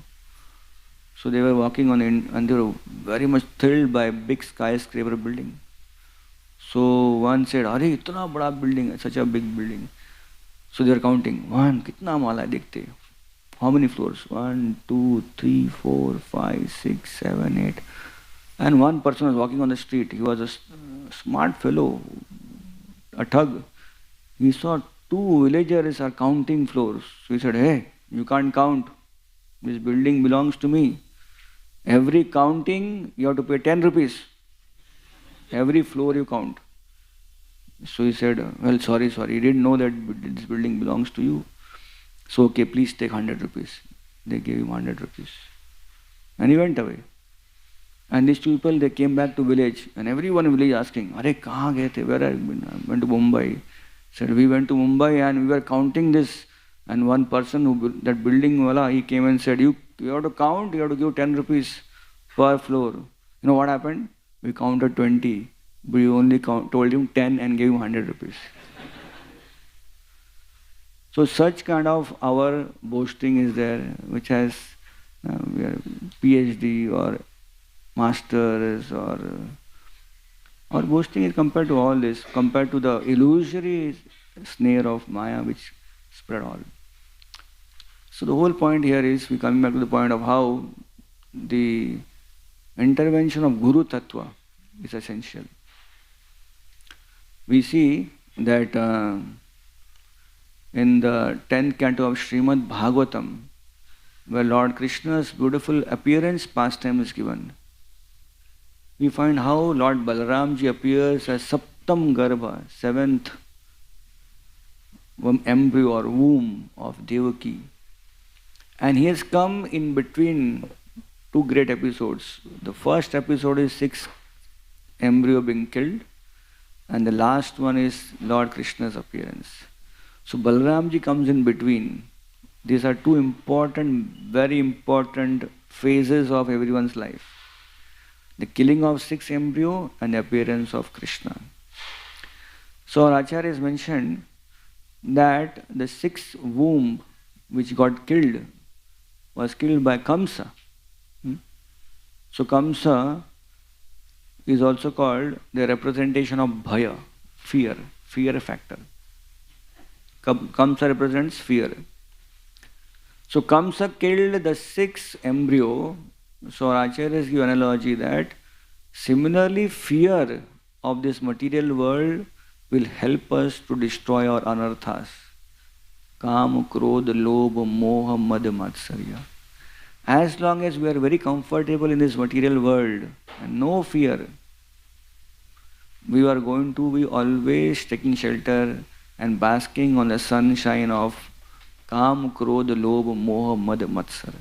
So they were walking on it and they were very much thrilled by a big skyscraper building. So one said, "Are itna bada building, such a big building." So they were counting. One, kitna mala dekhte. How many floors? 1, 2, 3, 4, 5, 6, 7, 8. And one person was walking on the street. He was a smart fellow, a thug. He saw two villagers are counting floors. So he said, "Hey, you can't count. This building belongs to me. Every counting, you have to pay 10 rupees. Every floor you count." So he said, "Well, sorry. He didn't know that this building belongs to you. So, okay, please take 100 rupees. They gave him 100 rupees. And he went away. And these two people, they came back to village. And everyone in village asking, "Are, kahan gaye the? Where have you been?" "I went to Mumbai." Said, "We went to Mumbai and we were counting this." And one person, that building wala, he came and said, you have to count, you have to give 10 rupees per floor. You know what happened? We counted 20. But we only told him 10 and gave him 100 rupees. So such kind of our boasting is there, which has we are PhD or masters or boasting is compared to all this, compared to the illusory snare of Maya which spread all. So the whole point here is, we coming back to the point of how the intervention of Guru Tattva is essential. We see that in the 10th canto of Srimad Bhagavatam, where Lord Krishna's beautiful appearance pastime is given, we find how Lord Balramji appears as Saptam Garbha, 7th embryo or womb of Devaki. And he has come in between two great episodes. The first episode is 6th embryo being killed, and the last one is Lord Krishna's appearance. So Balramji comes in between. These are two important, very important phases of everyone's life. The killing of 6th embryo and the appearance of Krishna. So our Acharya has mentioned that the 6th womb which got killed was killed by Kamsa. So Kamsa is also called the representation of Bhaya, fear factor. Kamsa represents fear. So Kamsa killed the 6th embryo. So our acharyas give analogy that similarly fear of this material world will help us to destroy our anarthas. Kam, Krodh, Lobh, Moha, Mad, Matsarya. As long as we are very comfortable in this material world and no fear, we are going to be always taking shelter and basking on the sunshine of Kam, Krodh, Lobh, Moha, Mad, Matsarya.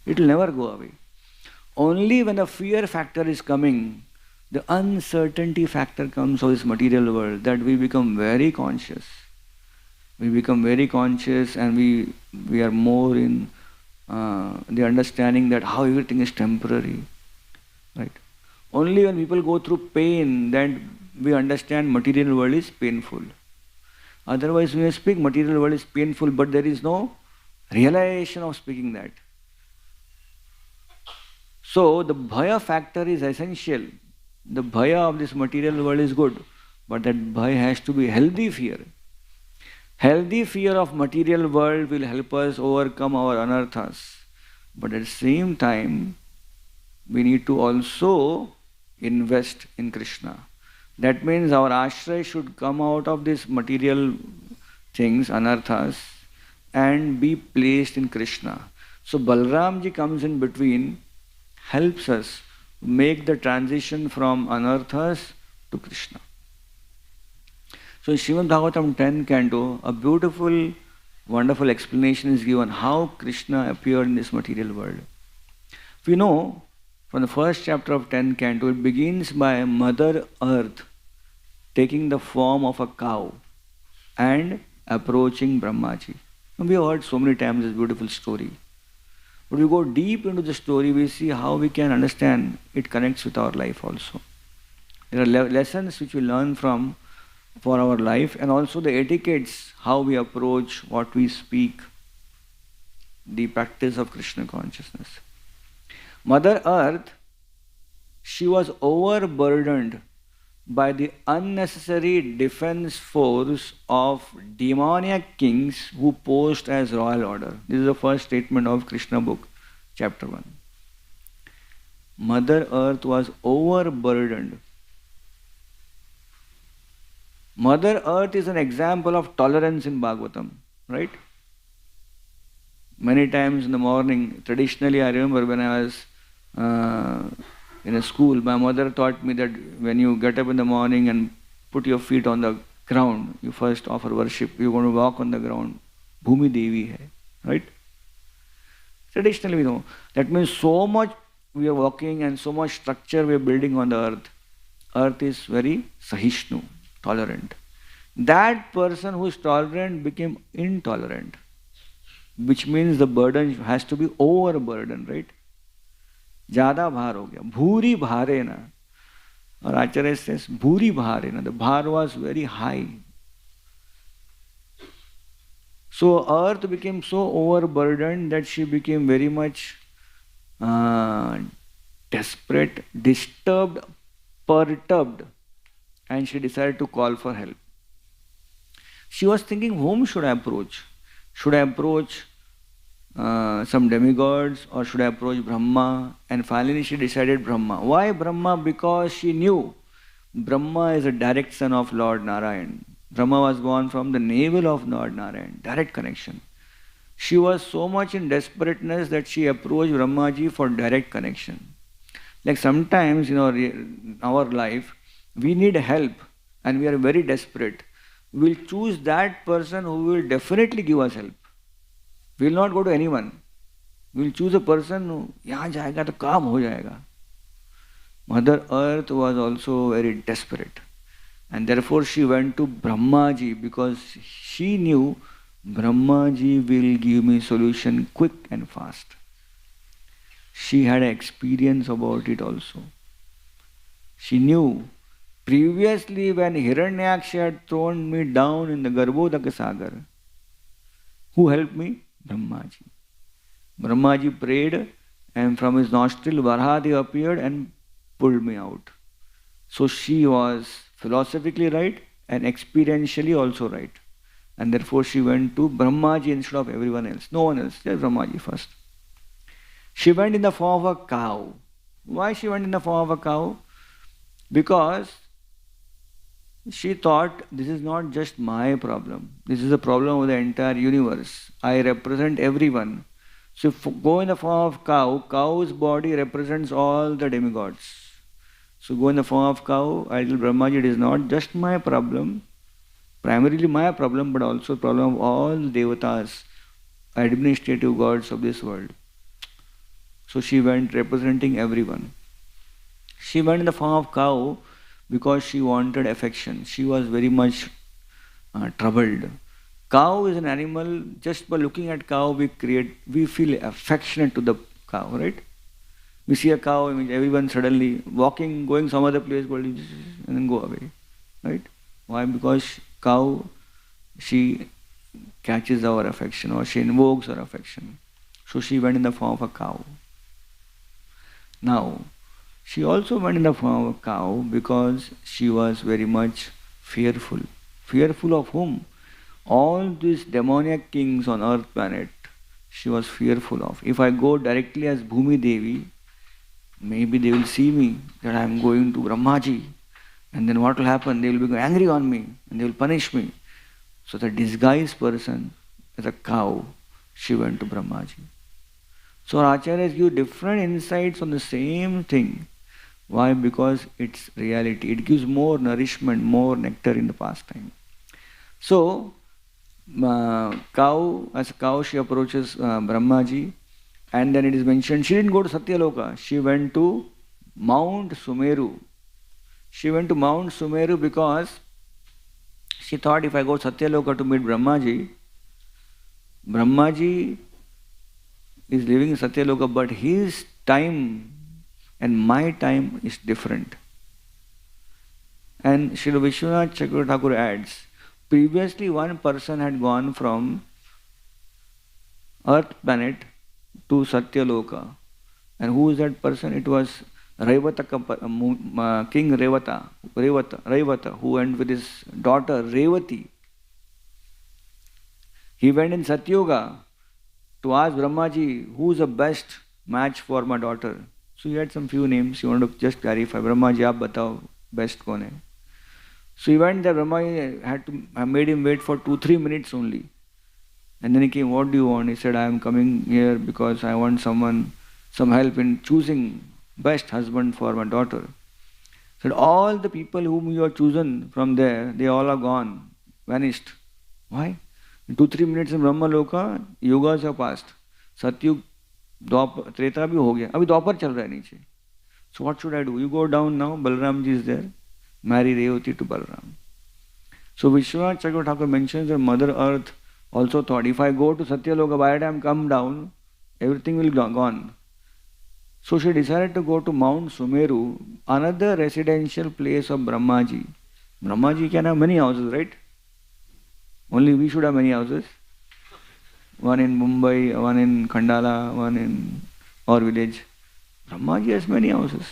It will never go away. Only when the fear factor is coming, the uncertainty factor comes of this material world, that we become very conscious. We become very conscious, and we are more in the understanding that how everything is temporary, right? Only when people go through pain that we understand material world is painful. Otherwise, when we speak material world is painful, but there is no realization of speaking that. So the bhaya factor is essential. The bhaya of this material world is good, but that bhaya has to be healthy fear. Healthy fear of material world will help us overcome our anarthas. But at the same time, we need to also invest in Krishna. That means our ashray should come out of these material things, anarthas, and be placed in Krishna. So Balramji comes in between, helps us make the transition from anarthas to Krishna. So in Srimad Bhagavatam 10 canto, a beautiful, wonderful explanation is given how Krishna appeared in this material world. We know from the first chapter of 10 canto, it begins by Mother Earth taking the form of a cow and approaching Brahmaji. And we have heard so many times this beautiful story. But we go deep into the story, we see how we can understand it connects with our life also. There are lessons which we learn from for our life, and also the etiquettes, how we approach, what we speak, the practice of Krishna consciousness. Mother Earth, she was overburdened by the unnecessary defense force of demoniac kings who posed as royal order. This is the first statement of Krishna book, chapter 1. Mother Earth was overburdened. Mother Earth is an example of tolerance in Bhagavatam, right? Many times in the morning, traditionally I remember when I was in a school, my mother taught me that when you get up in the morning and put your feet on the ground, you first offer worship, you're going to walk on the ground. Bhumi Devi hai, right? Traditionally we know. That means so much we are walking and so much structure we are building on the earth. Earth is very Sahishnu, tolerant. That person who is tolerant became intolerant, which means the burden has to be overburdened, right? Jada bhar ho gaya. Bhuri bharena. Or Acharya says, Bhuri bharena. The bhar was very high. So earth became so overburdened that she became very much desperate, disturbed, perturbed, and she decided to call for help. She was thinking, whom should I approach? Should I approach some demigods, or should I approach Brahma? And finally she decided Brahma. Why Brahma? Because she knew Brahma is a direct son of Lord Narayan. Brahma was born from the navel of Lord Narayan, direct connection. She was so much in desperateness that she approached Brahmaji for direct connection. Like sometimes in our life, we need help and we are very desperate. We will choose that person who will definitely give us help. We will not go to anyone. We will choose a person who, yahan jayega to kaam ho jayega. Mother Earth was also very desperate. And therefore she went to Brahmaji because she knew Brahmaji will give me solution quick and fast. She had experience about it also. She knew previously when Hiranyaksha had thrown me down in the Garbhodaka Sagar, who helped me? Brahmaji. Brahmaji prayed and from his nostril Varhadi appeared and pulled me out. So she was philosophically right and experientially also right. And therefore she went to Brahmaji instead of everyone else. No one else, just Brahmaji first. She went in the form of a cow. Why she went in the form of a cow? Because she thought this is not just my problem. This is a problem of the entire universe. I represent everyone. So if go in the form of cow, cow's body represents all the demigods. So go in the form of cow, I tell Brahmaji, it is not just my problem, primarily my problem, but also problem of all devatas, administrative gods of this world. So she went representing everyone. She went in the form of cow because she wanted affection. She was very much troubled. Cow is an animal, just by looking at cow, we feel affectionate to the cow, right? We see a cow, I mean, everyone suddenly walking, going some other place, and then go away, right? Why? Because cow, she catches our affection or she invokes our affection. So she went in the form of a cow. Now, she also went in the form of a cow because she was very much fearful. Fearful of whom? All these demoniac kings on earth planet, she was fearful of. If I go directly as Bhumi Devi, maybe they will see me that I am going to Brahmaji. And then what will happen? They will be angry on me and they will punish me. So the disguised person, as a cow, she went to Brahmaji. So our acharyas give different insights on the same thing. Why? Because it's reality. It gives more nourishment, more nectar in the pastime. So, cow, as a cow, she approaches Brahmaji, and then it is mentioned she didn't go to Satyaloka. She went to Mount Sumeru. She went to Mount Sumeru because she thought if I go Satyaloka to meet Brahmaji, Brahmaji is living in Satyaloka, but his time and my time is different. And Srila Vishwanath Chakravarti Thakur adds, previously one person had gone from earth planet to Satyaloka. And who is that person? It was King Revata, who went with his daughter Revati. He went in Satyyoga to ask Brahmaji, who is the best match for my daughter? So he had some few names, he wanted to just clarify. Brahmaji, aap batao, best kaun hai? So he went there, Brahmaji I made him wait for 2-3 minutes only. And then he came, what do you want? He said, I am coming here because I want some help in choosing best husband for my daughter. He said, all the people whom you have chosen from there, they all are gone, vanished. Why? In 2-3 minutes in Brahma Loka, yugas have passed. Satyug, Treta bhi ho gaya. Abhi Dwapar chal raha hai niche. So what should I do? You go down now, Balram ji is there. Marry Revati to Balram. So Vishwanath Chakravarti Thakur mentions that Mother Earth also thought, if I go to Satyaloka, by the time I come down, everything will be gone. So she decided to go to Mount Sumeru, another residential place of Brahmaji. Brahmaji can have many houses, right? Only we should have many houses. One in Mumbai, one in Khandala, one in our village. Brahmaji has many houses.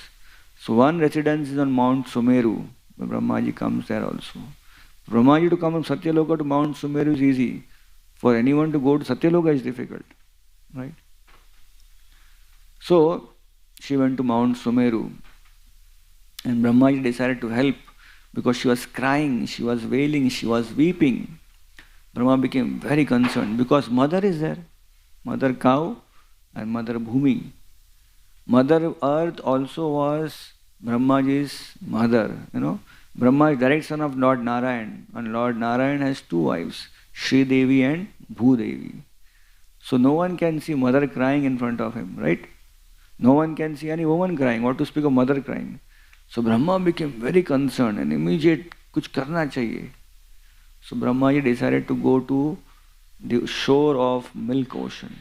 So one residence is on Mount Sumeru. Brahmaji comes there also. Brahmaji to come from Satyaloka to Mount Sumeru is easy. For anyone to go to Satyaloka is difficult. Right? So she went to Mount Sumeru. And Brahmaji decided to help because she was crying, she was wailing, she was weeping. Brahma became very concerned because mother is there. Mother cow and mother Bhumi. Mother Earth also was Brahmaji's mother. Brahma is direct son of Lord Narayan. And Lord Narayan has two wives, Sri Devi and Bhu Devi. So no one can see mother crying in front of him, right? No one can see any woman crying, what to speak of mother crying. So Brahma became very concerned and immediate, kuch karna chahiye. So Brahmaji decided to go to the shore of Milk Ocean.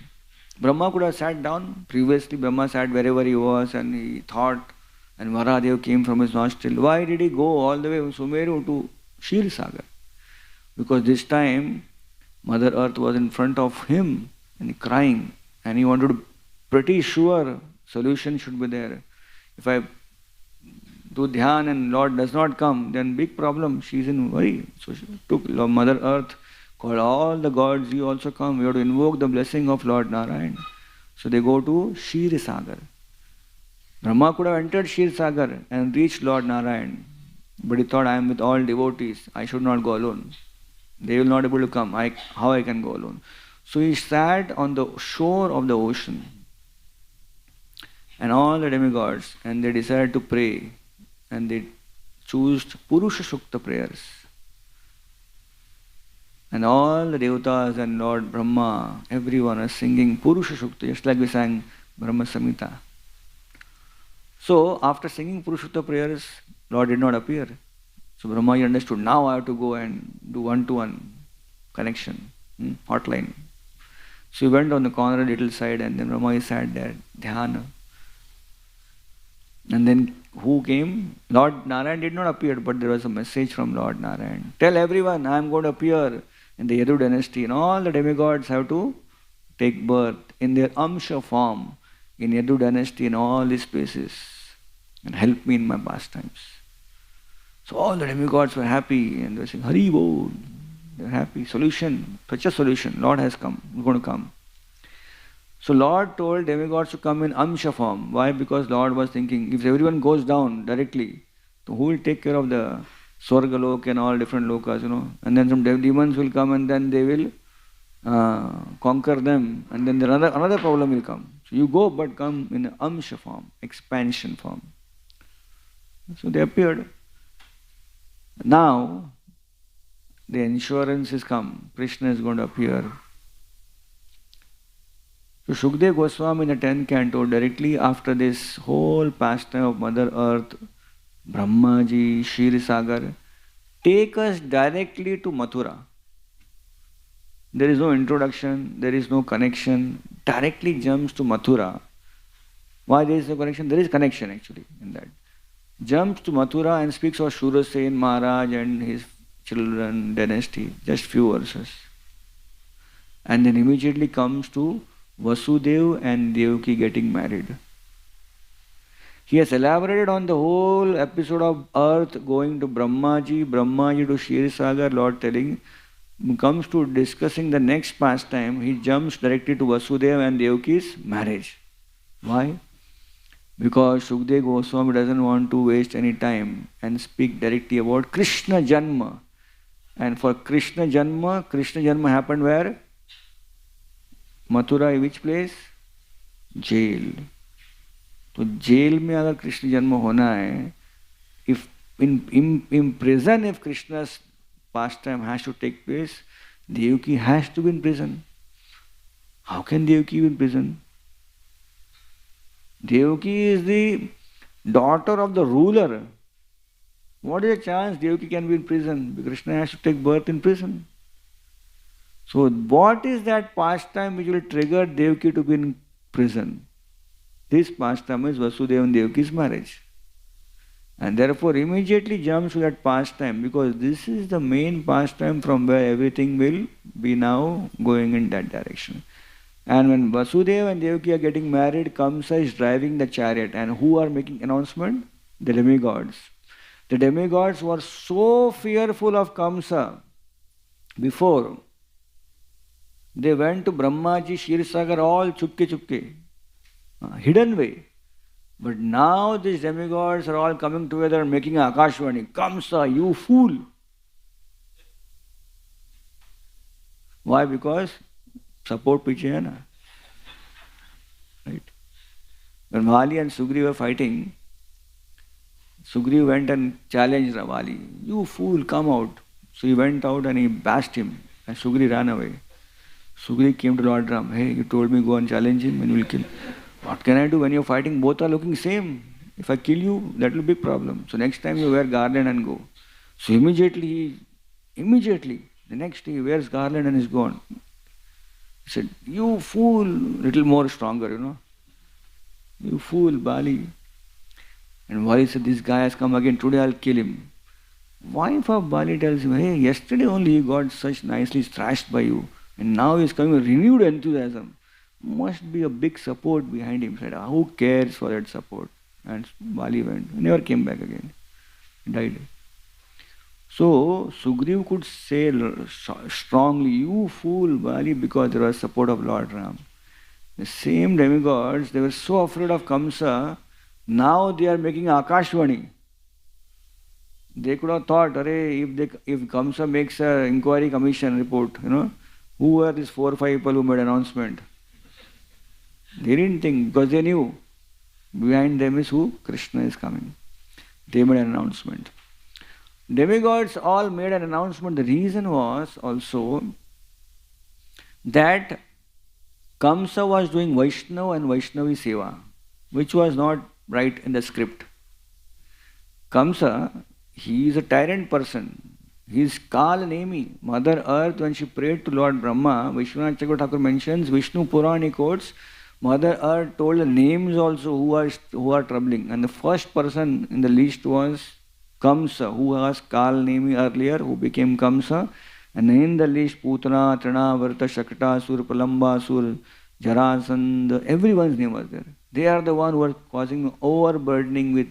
Brahma could have sat down. Previously Brahma sat wherever he was and he thought, and Varahadev came from his nostril. Why did he go all the way from Sumeru to Kshir Sagar? Because this time Mother Earth was in front of him and crying, and he wanted to pretty sure solution should be there. If I do dhyan and Lord does not come, then big problem, she is in worry. So she took Mother Earth, called all the gods, you also come, we have to invoke the blessing of Lord Narayan. So they go to Kshir Sagar. Brahma could have entered Kshir Sagar and reached Lord Narayan, but he thought, I am with all devotees, I should not go alone. They will not be able to come, how I can go alone? So he sat on the shore of the ocean and all the demigods, and they decided to pray, and they chose Purusha Sukta prayers. And all the devatas and Lord Brahma, everyone is singing Purusha Sukta, just like we sang Brahma Samhita. So after singing Purusha Sukta prayers, Lord did not appear. So Brahma understood, now I have to go and do one-to-one. connection, hotline. So he went on the corner, little side, and then Brahma sat there, dhyana. And then who came? Lord Narayan did not appear, but there was a message from Lord Narayan. Tell everyone, I am going to appear in the Yadu dynasty, and all the demigods have to take birth in their Amsha form in Yadu dynasty in all these places and help me in my pastimes. So all the demigods were happy and they were saying, Hari Bol. They were happy. Solution, such a solution. Lord has come, he's going to come. So Lord told demigods to come in Amsha form. Why? Because Lord was thinking, if everyone goes down directly, so who will take care of the Swargalok and all different lokas, And then some demons will come and then they will conquer them, and then another problem will come. So you go, but come in Amsha form, expansion form. So they appeared. Now, the insurance is come. Krishna is going to appear. So Shukdev Goswami in the 10th canto, directly after this whole pastime of Mother Earth, Brahmaji, Shir Sagar, take us directly to Mathura. There is no introduction, there is no connection, directly jumps to Mathura. Why there is no connection? There is connection actually in that. Jumps to Mathura and speaks of Shurasen Maharaj and his children, dynasty, just few verses. And then immediately comes to Vasudev and Devaki getting married. He has elaborated on the whole episode of earth going to Brahmaji to Kshirosagar, Lord telling, comes to discussing the next pastime, he jumps directly to Vasudeva and Devaki's marriage. Why? Because Shukdev Goswami doesn't want to waste any time and speak directly about Krishna Janma. And for Krishna Janma happened where? Mathura, which place? Jail. तो jail में अगर कृष्ण जन्म होना है, if in prison, if Krishna's pastime has to take place, Devaki has to be in prison. How can Devaki be in prison? Devaki is the daughter of the ruler. What is the chance Devaki can be in prison? Because Krishna has to take birth in prison. So what is that pastime which will trigger Devaki to be in prison? This pastime is Vasudeva and Devaki's marriage. And therefore immediately jumps to that pastime, because this is the main pastime from where everything will be now going in that direction. And when Vasudeva and Devaki are getting married, Kamsa is driving the chariot. And who are making announcement? The demigods. The demigods were so fearful of Kamsa before. They went to Brahmaji, Kshirosagar, all chupke, hidden way. But now these demigods are all coming together and making an Akashvani. Kamsa, you fool! Why? Because support piche hai na. Right? When Vali and Sugriva were fighting, Sugriva went and challenged Vali. You fool, come out. So he went out and he bashed him. And Sugriva ran away. Sugriva came to Lord Ram. Hey, you told me go and challenge him and you will kill. What can I do when you're fighting? Both are looking same. If I kill you, that will be a problem. So next time you wear garland and go. So immediately, the next day he wears garland and is gone. He said, you fool, little more stronger, You fool, Bali. And Bali said, this guy has come again, today I'll kill him. Wife of Bali tells him, hey, yesterday only he got such nicely thrashed by you. And now he's coming with renewed enthusiasm. Must be a big support behind him. Said, who cares for that support? And Bali went. He never came back again. He died. So Sugriv could say strongly, you fool Bali, because there was support of Lord Ram. The same demigods, they were so afraid of Kamsa, now they are making Akashvani. They could have thought, if Kamsa makes an inquiry commission report, who were these 4 or 5 people who made announcement? They didn't think, because they knew behind them is who? Krishna is coming. They made an announcement. Demigods all made an announcement. The reason was also that Kamsa was doing Vaishnava and Vaishnavi Seva, which was not right in the script. Kamsa, he is a tyrant person. His Kal Nemi, Mother Earth, when she prayed to Lord Brahma, Vishwanath Chakravarti Thakur mentions, Vishnu Purani quotes, Mother Earth told the names also who are troubling. And the first person in the list was Kamsa, who was Kal Nemi earlier, who became Kamsa. And in the list, Putana, Trina, Varta, Shakta, Sur, Palamba, Sur, Jarasandha, everyone's name was there. They are the one who are causing overburdening with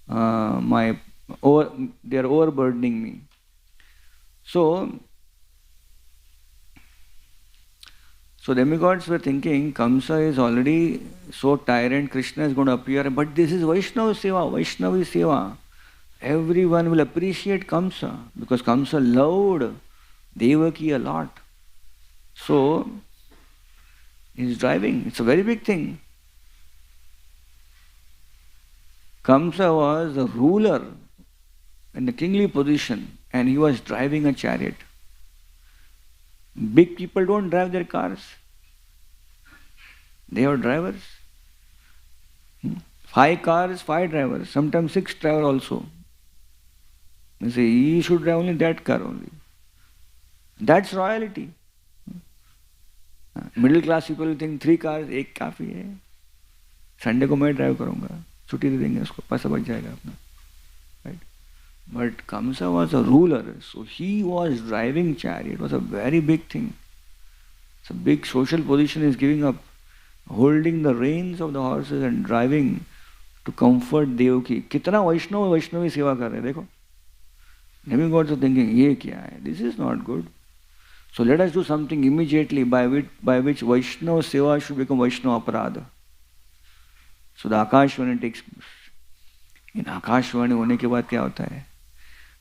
they are overburdening me. So demigods were thinking, Kamsa is already so tyrant, Krishna is going to appear, but this is Vaishnava Seva, Vaishnavi Seva. Everyone will appreciate Kamsa because Kamsa loved Devaki a lot. So, he's driving. It's a very big thing. Kamsa was a ruler in the kingly position and he was driving a chariot. Big people don't drive their cars. They have drivers. 5 cars, 5 drivers, sometimes 6 drivers also. They say, he should drive only that car only. That's royalty. Middle class people think 3 cars, 1 काफी है. Sunday को मैं drive करूँगा, छुट्टी दे देंगे उसको, पैसा बच जाएगा अपना. Right? But Kamsa was a ruler, so he was driving chariot. It was a very big thing. It's a big social position is giving up, holding the reins of the horses and driving to comfort Devaki. कितना वैष्णवी सेवा कर रहे हैं देखो. Demigods are thinking, ये क्या है? This is not good. So let us do something immediately by which Vaishnava Seva should become Vaishnava Aparadha. So the Akashvani takes place. In Akashvani होने के बाद क्या होता है?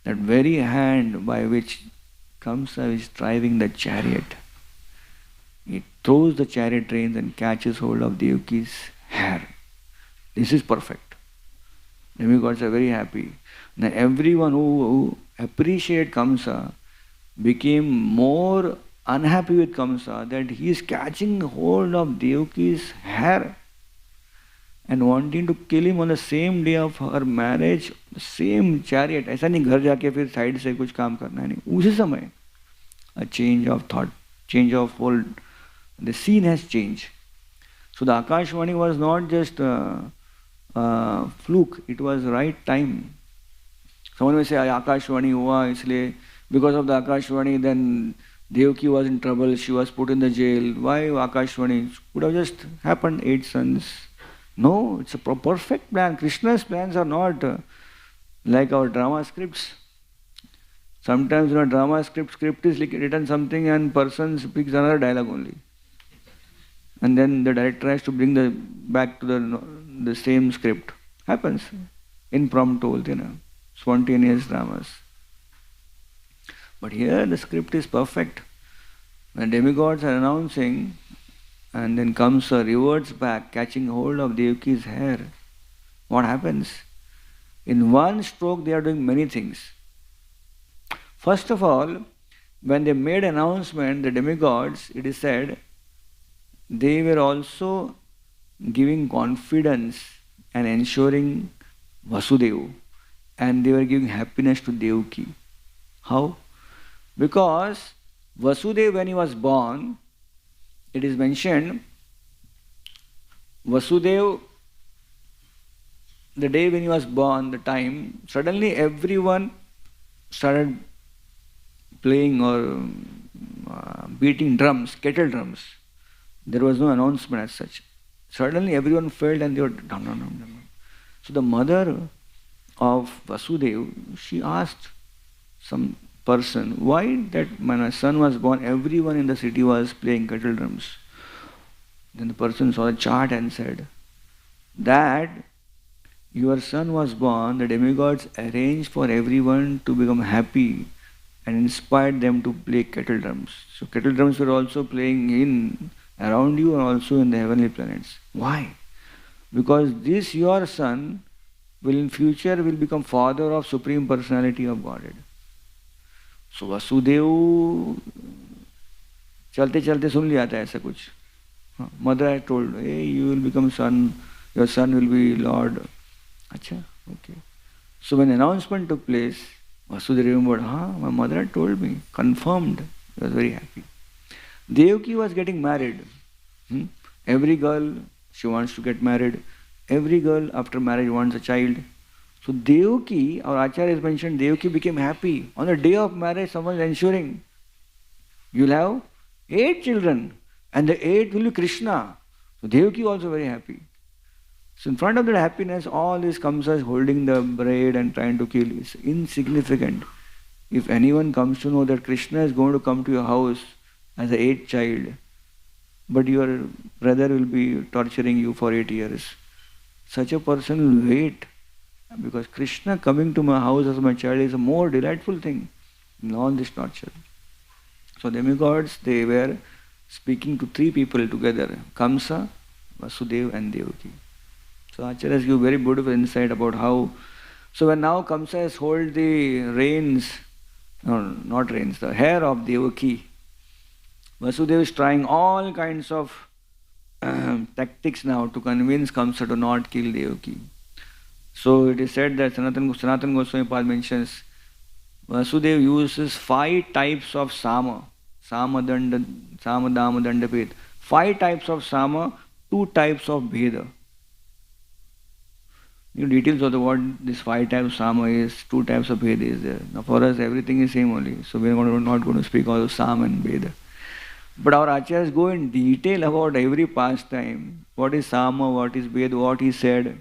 That very hand by which Kamsa is driving the chariot, he throws the chariot reins and catches hold of Devaki's hair. This is perfect. Demigods are very happy. Now everyone who appreciate Kamsa became more unhappy with Kamsa that he is catching hold of Devaki's hair and wanting to kill him on the same day of her marriage, the same chariot. ऐसा नहीं घर जाके फिर side से कुछ काम करना है नहीं. उसी समय a change of thought, change of whole, the scene has changed. So the Akashvani was not just fluke, it was right time. Someone may say Akashvani हुआ इसलिए, because of the Akashvani then Devaki was in trouble, she was put in the jail. Why Akashvani? Could have just happened, 8 sons. No, it's a perfect plan. Krishna's plans are not like our drama scripts. Sometimes in a drama script is written something and person speaks another dialogue only. And then the director has to bring back to the same script. Happens. Impromptu, spontaneous dramas. But here the script is perfect. When demigods are announcing, and then Kamsa reverts back, catching hold of Devaki's hair. What happens? In one stroke they are doing many things. First of all, when they made announcement, the demigods, it is said, they were also giving confidence and ensuring Vasudeva, and they were giving happiness to Devaki. How? Because Vasudeva, when he was born, it is mentioned, Vasudeva, the day when he was born, the time, suddenly everyone started playing or beating drums, kettle drums. There was no announcement as such. Suddenly everyone felt and they were dum dum dum dum. So the mother of Vasudeva, she asked some person, why that when my son was born, everyone in the city was playing kettle drums. Then the person saw the chart and said, that your son was born, the demigods arranged for everyone to become happy and inspired them to play kettle drums. So kettle drums were also playing in around you and also in the heavenly planets. Why? Because this your son will in future will become father of Supreme Personality of Godhead. So Vasudev चलते चलते सुन लिया था ऐसा कुछ. Mother had told, hey, you will become son, your son will be Lord. अच्छा, okay. So when announcement took place, Vasudeva remembered, my mother had told me, confirmed. He was very happy. Devaki was getting married. Every girl, she wants to get married. Every girl after marriage wants a child. So Devaki, our Acharya has mentioned, Devaki became happy. On the day of marriage, someone is ensuring, you'll have 8 children, and the 8 will be Krishna. So Devaki also very happy. So in front of that happiness, all these Kamsas holding the bride and trying to kill is insignificant. If anyone comes to know that Krishna is going to come to your house as an 8th child, but your brother will be torturing you for 8 years, such a person will wait, because Krishna coming to my house as my child is a more delightful thing than all this torture. So demigods, they were speaking to 3 people together, Kamsa, Vasudeva and Devaki. So Acharyas give very beautiful insight about how, so when now Kamsa has hold the reins, no, not reins, the hair of Devaki, Vasudeva is trying all kinds of tactics now to convince Kamsa to not kill Devaki. So it is said that Sanatana Goswami Pad mentions Vasudeva uses 5 types of Sama, Sama, Dama, Danda, Bhed. 5 types of Sama, 2 types of Bheda. Details of the what this 5 types of Sama is, 2 types of Bheda is there. Now for us everything is same only. So we are not going to speak all of Sama and Bheda. But our Acharyas go in detail about every pastime. What is Sama, what is Bheda, what he said.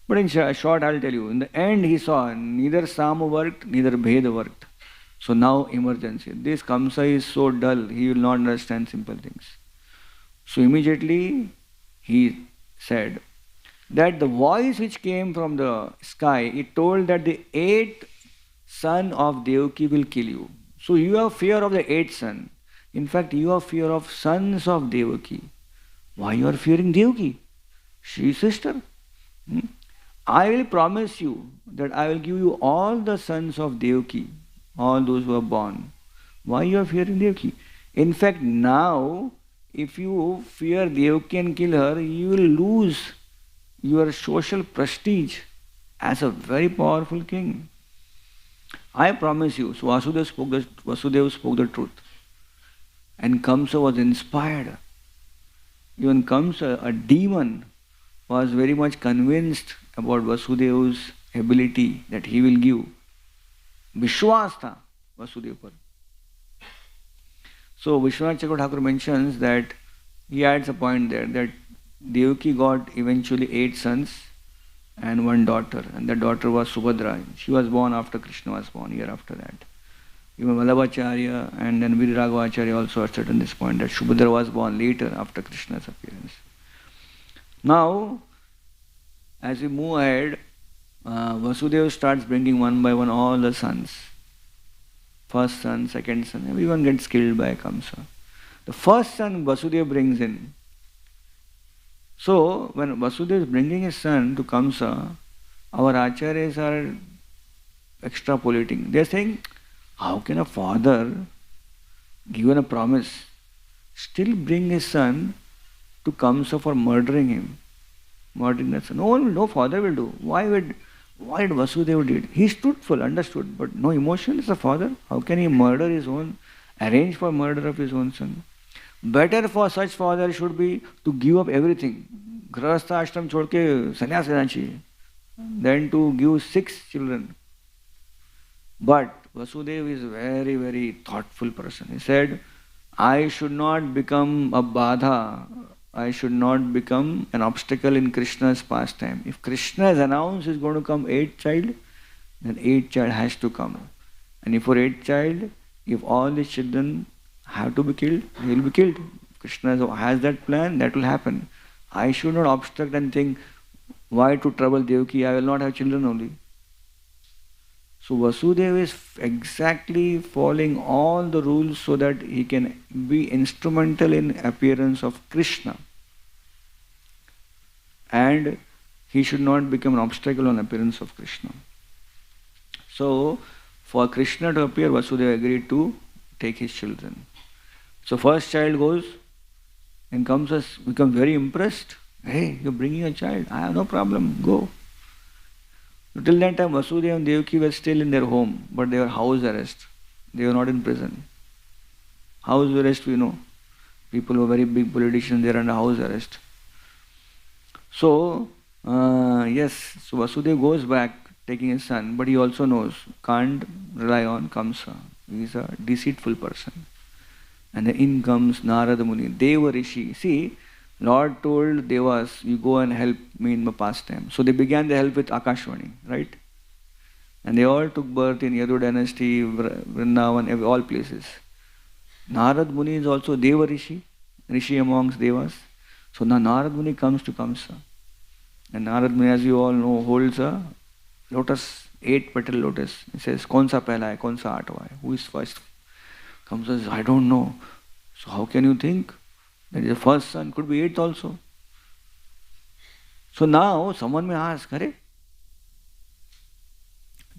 But in short, I'll tell you, in the end he saw neither Sama worked, neither Bheda worked. So now emergency. This Kamsa is so dull, he will not understand simple things. So immediately he said that the voice which came from the sky, it told that the 8th son of Devaki will kill you. So you have fear of the 8th son. In fact, you have fear of sons of Devaki. Why you are fearing Devaki? She is sister. I will promise you that I will give you all the sons of Devaki, all those who are born. Why you are fearing Devaki? In fact, now, if you fear Devaki and kill her, you will lose your social prestige as a very powerful king. I promise you. So Vasudeva spoke the truth. And Kamsa was inspired. Even Kamsa, a demon, was very much convinced about Vasudeva's ability that he will give. Vishwas tha Vasudeva par. So Vishwanath Chakravarti Thakur mentions that he adds a point there that Devaki got eventually 8 sons and 1 daughter, and that daughter was Subhadra. She was born after Krishna was born, year after that. Even Vallabhacharya and then Viragavacharya also asserted this point that Subhadra was born later after Krishna's appearance. Now, as we move ahead, Vasudeva starts bringing one by one all the sons. First son, second son, everyone gets killed by Kamsa. The first son Vasudeva brings in. So, when Vasudeva is bringing his son to Kamsa, our acharyas are extrapolating. They are saying, how can a father, given a promise, still bring his son to Kamsa for murdering him? Murdering that son. No father will do. Why did Vasudeva did? He is truthful, understood, but no emotion is a father. How can he murder his own, arrange for murder of his own son? Better for such father should be to give up everything. Grahastha ashram chhod ke sannyas lena chahiye. Then to give 6 children. But Vasudeva is a very, very thoughtful person. He said, I should not become a badha. I should not become an obstacle in Krishna's pastime. If Krishna has announced he is going to come 8th child, then 8th child has to come. And if for 8th child, if all the children have to be killed, they will be killed. Krishna has that plan, that will happen. I should not obstruct and think, why to trouble Devaki? I will not have children only. So Vasudeva is exactly following all the rules so that he can be instrumental in appearance of Krishna. And he should not become an obstacle on appearance of Krishna. So for Krishna to appear, Vasudeva agreed to take his children. So first child goes and becomes very impressed. Hey, you're bringing a child. I have no problem. Go. So till that time, Vasudeva and Devaki were still in their home, but they were house arrest. They were not in prison. House arrest, we know. People who are very big politicians, they are under house arrest. So, yes, so Vasudeva goes back taking his son, but he also knows, can't rely on Kamsa. He is a deceitful person. And then in comes Narada Muni, Deva Rishi. See, Lord told Devas, you go and help me in my pastime. So they began the help with Akashvani, right? And they all took birth in Yadu dynasty, Vrindavan, all places. Narad Muni is also Deva Rishi, Rishi amongst Devas. So now Narad Muni comes to Kamsa. And Narad Muni, as you all know, holds a lotus, 8-petal lotus. He says, Kaun sa pehla hai, kaun sa aatwa hai? Who is first? Kamsa says, I don't know. So how can you think that the first son could be 8th also? So now someone may ask, Hare,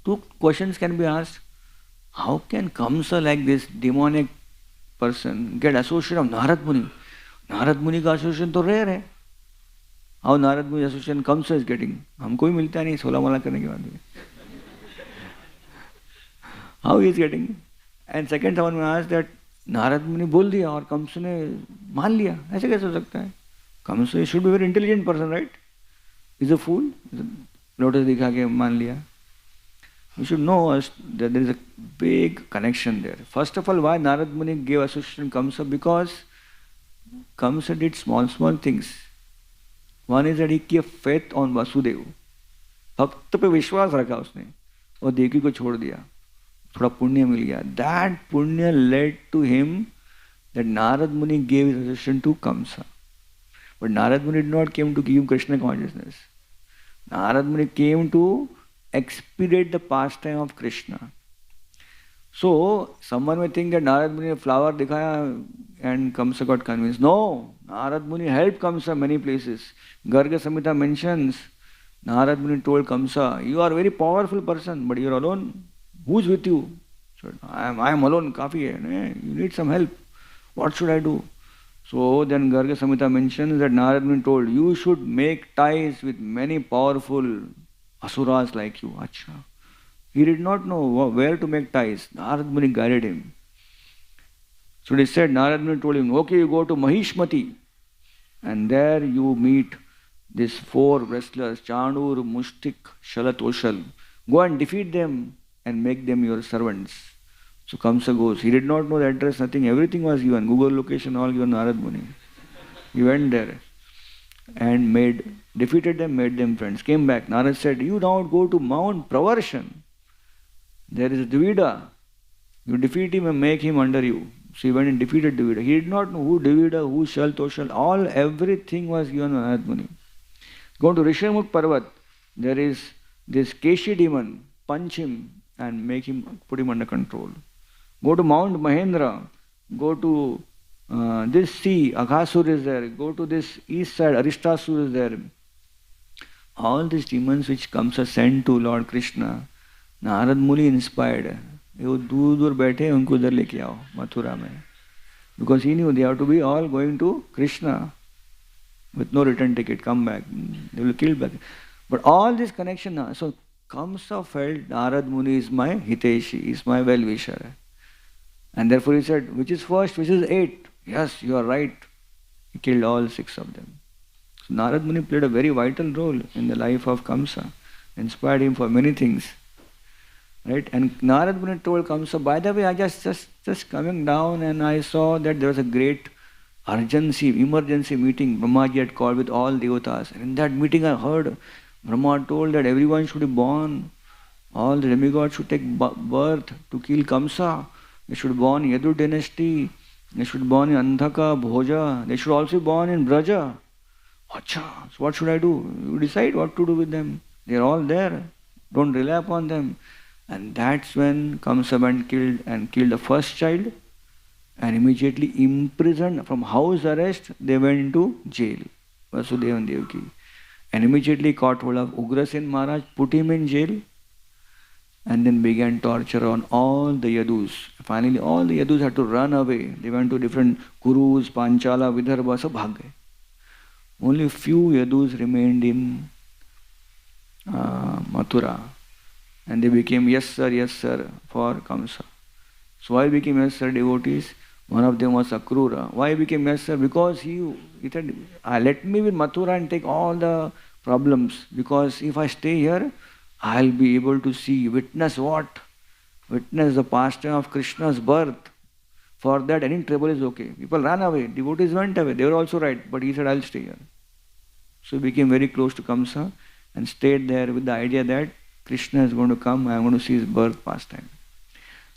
two questions can be asked. How can Kamsa, like this demonic person, get association of Narad Muni? Narad Muni का association तो rare है. How Narad Muni association Kamsa is getting? हमको भी मिलता नहीं 16 माला करने के बाद भी. How he is getting? And second, someone may ask that Narad Muni बोल दिया और Kamsa ने मान लिया. ऐसे कैसे हो सकता है? Kamsa should be a very intelligent person, right? Is a fool? Lotus दिखा के मान लिया. You should know that there is a big connection there. First of all, why Narad Muni gave association Kamsa? Because Kamsa did small things. One is that he gave faith on Vasudeva. भक्त पे विश्वास रखा उसने और देवकी को छोड़ दिया. थोड़ा पुण्य मिल गया. That punya led to him that Narad Muni gave his association to Kamsa. But Narad Muni did not came to give Krishna consciousness. Narad Muni came to expedite the pastime of Krishna. So, someone may think that Narad Muni a flower dikhaya and Kamsa got convinced. No, Narad Muni helped Kamsa many places. Garga Samhita mentions, Narad Muni told Kamsa, you are a very powerful person, but you are alone. Who's with you? So, I am alone, kafi hai. You need some help. What should I do? So then Garga Samhita mentions that Narad Muni told, you should make ties with many powerful asuras like you. Acha. He did not know where to make ties. Narad Muni guided him. So they said, Narad Muni told him, okay, you go to Mahishmati and there you meet these 4 wrestlers, Chandur, Mushtik, Shalat, Oshal. Go and defeat them and make them your servants. So Kamsa goes. He did not know the address, nothing. Everything was given. Google location, all given Narad Muni. He went there and defeated them, made them friends. Came back. Narad said, you now go to Mount Pravarshan. There is a Dvida. You defeat him and make him under you. So he went and defeated Dvida. He did not know who Dvida, who Shal, Toshal. Everything was given to Narad Muni. Go to Rishamukh Parvat. There is this Keshi demon. Punch him and put him under control. Go to Mount Mahendra. Go to this sea, Aghasur is there. Go to this east side, Aristasur is there. All these demons which Kamsa sent to Lord Krishna, Narad Muni inspired. वो दूर बैठे उनको उधर लेके आओ मथुरा में. Because he knew they have to be all going to Krishna with no return ticket. Come back. They will kill back. But all this connection, so Kamsa felt Narad Muni is my Hiteshi, is my well-wisher. And therefore he said, which is first, which is 8? Yes, you are right. He killed all 6 of them. So Narad Muni played a very vital role in the life of Kamsa, inspired him for many things. Right? And Narad Muni told Kamsa, by the way, I just coming down and I saw that there was a great emergency meeting Brahmaji had called with all devatas. And in that meeting I heard Brahma told that everyone should be born, all the demigods should take birth to kill Kamsa. They should be born in Yadu dynasty, they should be born in Andhaka, Bhoja, they should also be born in Braja. Acha, so what should I do? You decide what to do with them. They are all there. Don't rely upon them. And that's when Kamsa went killed the first child and immediately imprisoned. From house arrest, they went into jail. Vasudeva and Devaki. And immediately caught hold of Ugrasen Maharaj, put him in jail, and then began torture on all the Yadus. Finally, all the Yadus had to run away. They went to different Kurus, Panchala, Vidarbha, sab bhag gaye. Only few Yadus remained in Mathura. And they became yes sir for Kamsa. So why became yes sir devotees? One of them was Akrura. Why became yes sir? Because he said, let me with Mathura and take all the problems. Because if I stay here, I'll be able to see, witness what? Witness the pastime of Krishna's birth. For that, any trouble is okay. People ran away. Devotees went away. They were also right. But he said, I'll stay here. So he became very close to Kamsa and stayed there with the idea that Krishna is going to come. I am going to see his birth pastime.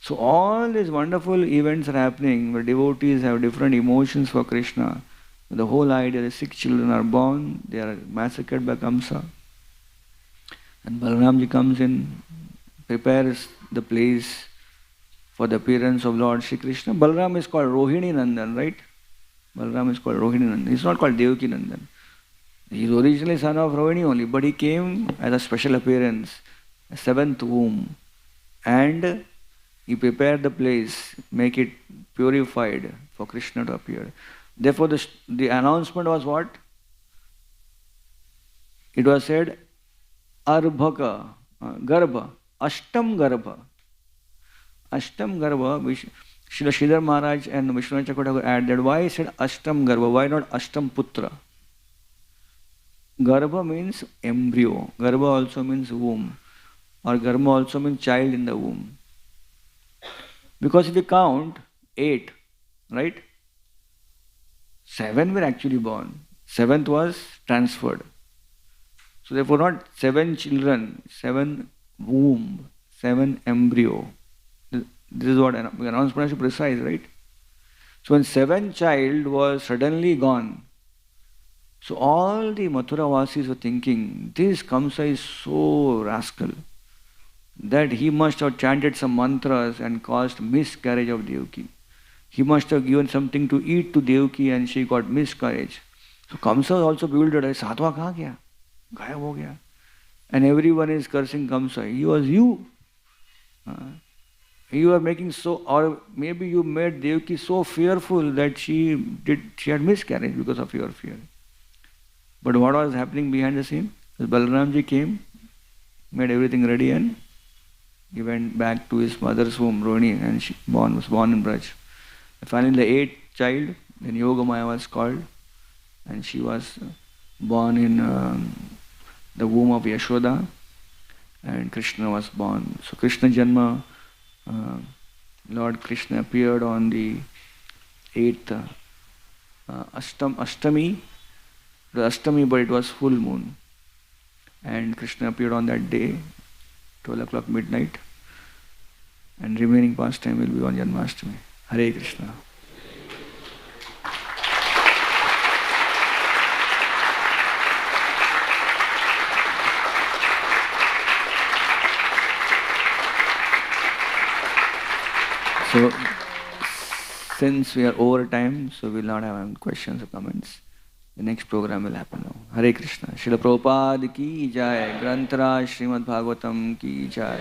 So all these wonderful events are happening where devotees have different emotions for Krishna. The whole idea that 6 children are born, they are massacred by Kamsa. And Balramji comes in, prepares the place for the appearance of Lord Shri Krishna. Balram is called Rohini Nandan, right? Balram is called Rohini Nandan. He's not called Devaki Nandan. He is originally son of Rohini only, but he came as a special appearance, a 7th womb. And he prepared the place, make it purified for Krishna to appear. Therefore, the announcement was what? It was said, Arbhaka, Garbha, Ashtam Garbha. Ashtam Garbha, Srila Sridhar Maharaj and Vishwanath Chakravarti added, why he said Ashtam Garbha, why not Ashtam Putra? Garbha means embryo. Garbha also means womb. Or Garbha also means child in the womb. Because if you count 8, right? 7 were actually born. 7th was transferred. So therefore not 7 children, 7 womb, 7 embryo. This is what announcement is precise, right? So when 7th child was suddenly gone, so all the Mathura Vasis were thinking, this Kamsa is so rascal that he must have chanted some mantras and caused miscarriage of Devaki. He must have given something to eat to Devaki and she got miscarriage. So Kamsa also bewildered, Satwa kahan gaya? Gayab ho gaya. And everyone is cursing Kamsa. He was you. You are making so, or maybe you made Devaki so fearful that she had miscarriage because of your fear. But what was happening behind the scene? Balramji came, made everything ready, and he went back to his mother's womb, Rohini, and she was born in Braj. And finally, the 8th child, then Yogamaya was called, and she was born in the womb of Yashoda, and Krishna was born. So Krishna Janma, Lord Krishna appeared on the 8th Ashtami, but it was full moon. And Krishna appeared on that day, 12 o'clock midnight. And remaining pastime will be on Janmashtami. Hare Krishna. So, since we are over time, so we will not have questions or comments. The next program will happen now. Hare Krishna. Srila Prabhupada ki jai. Granthara Srimad Bhagavatam ki jai.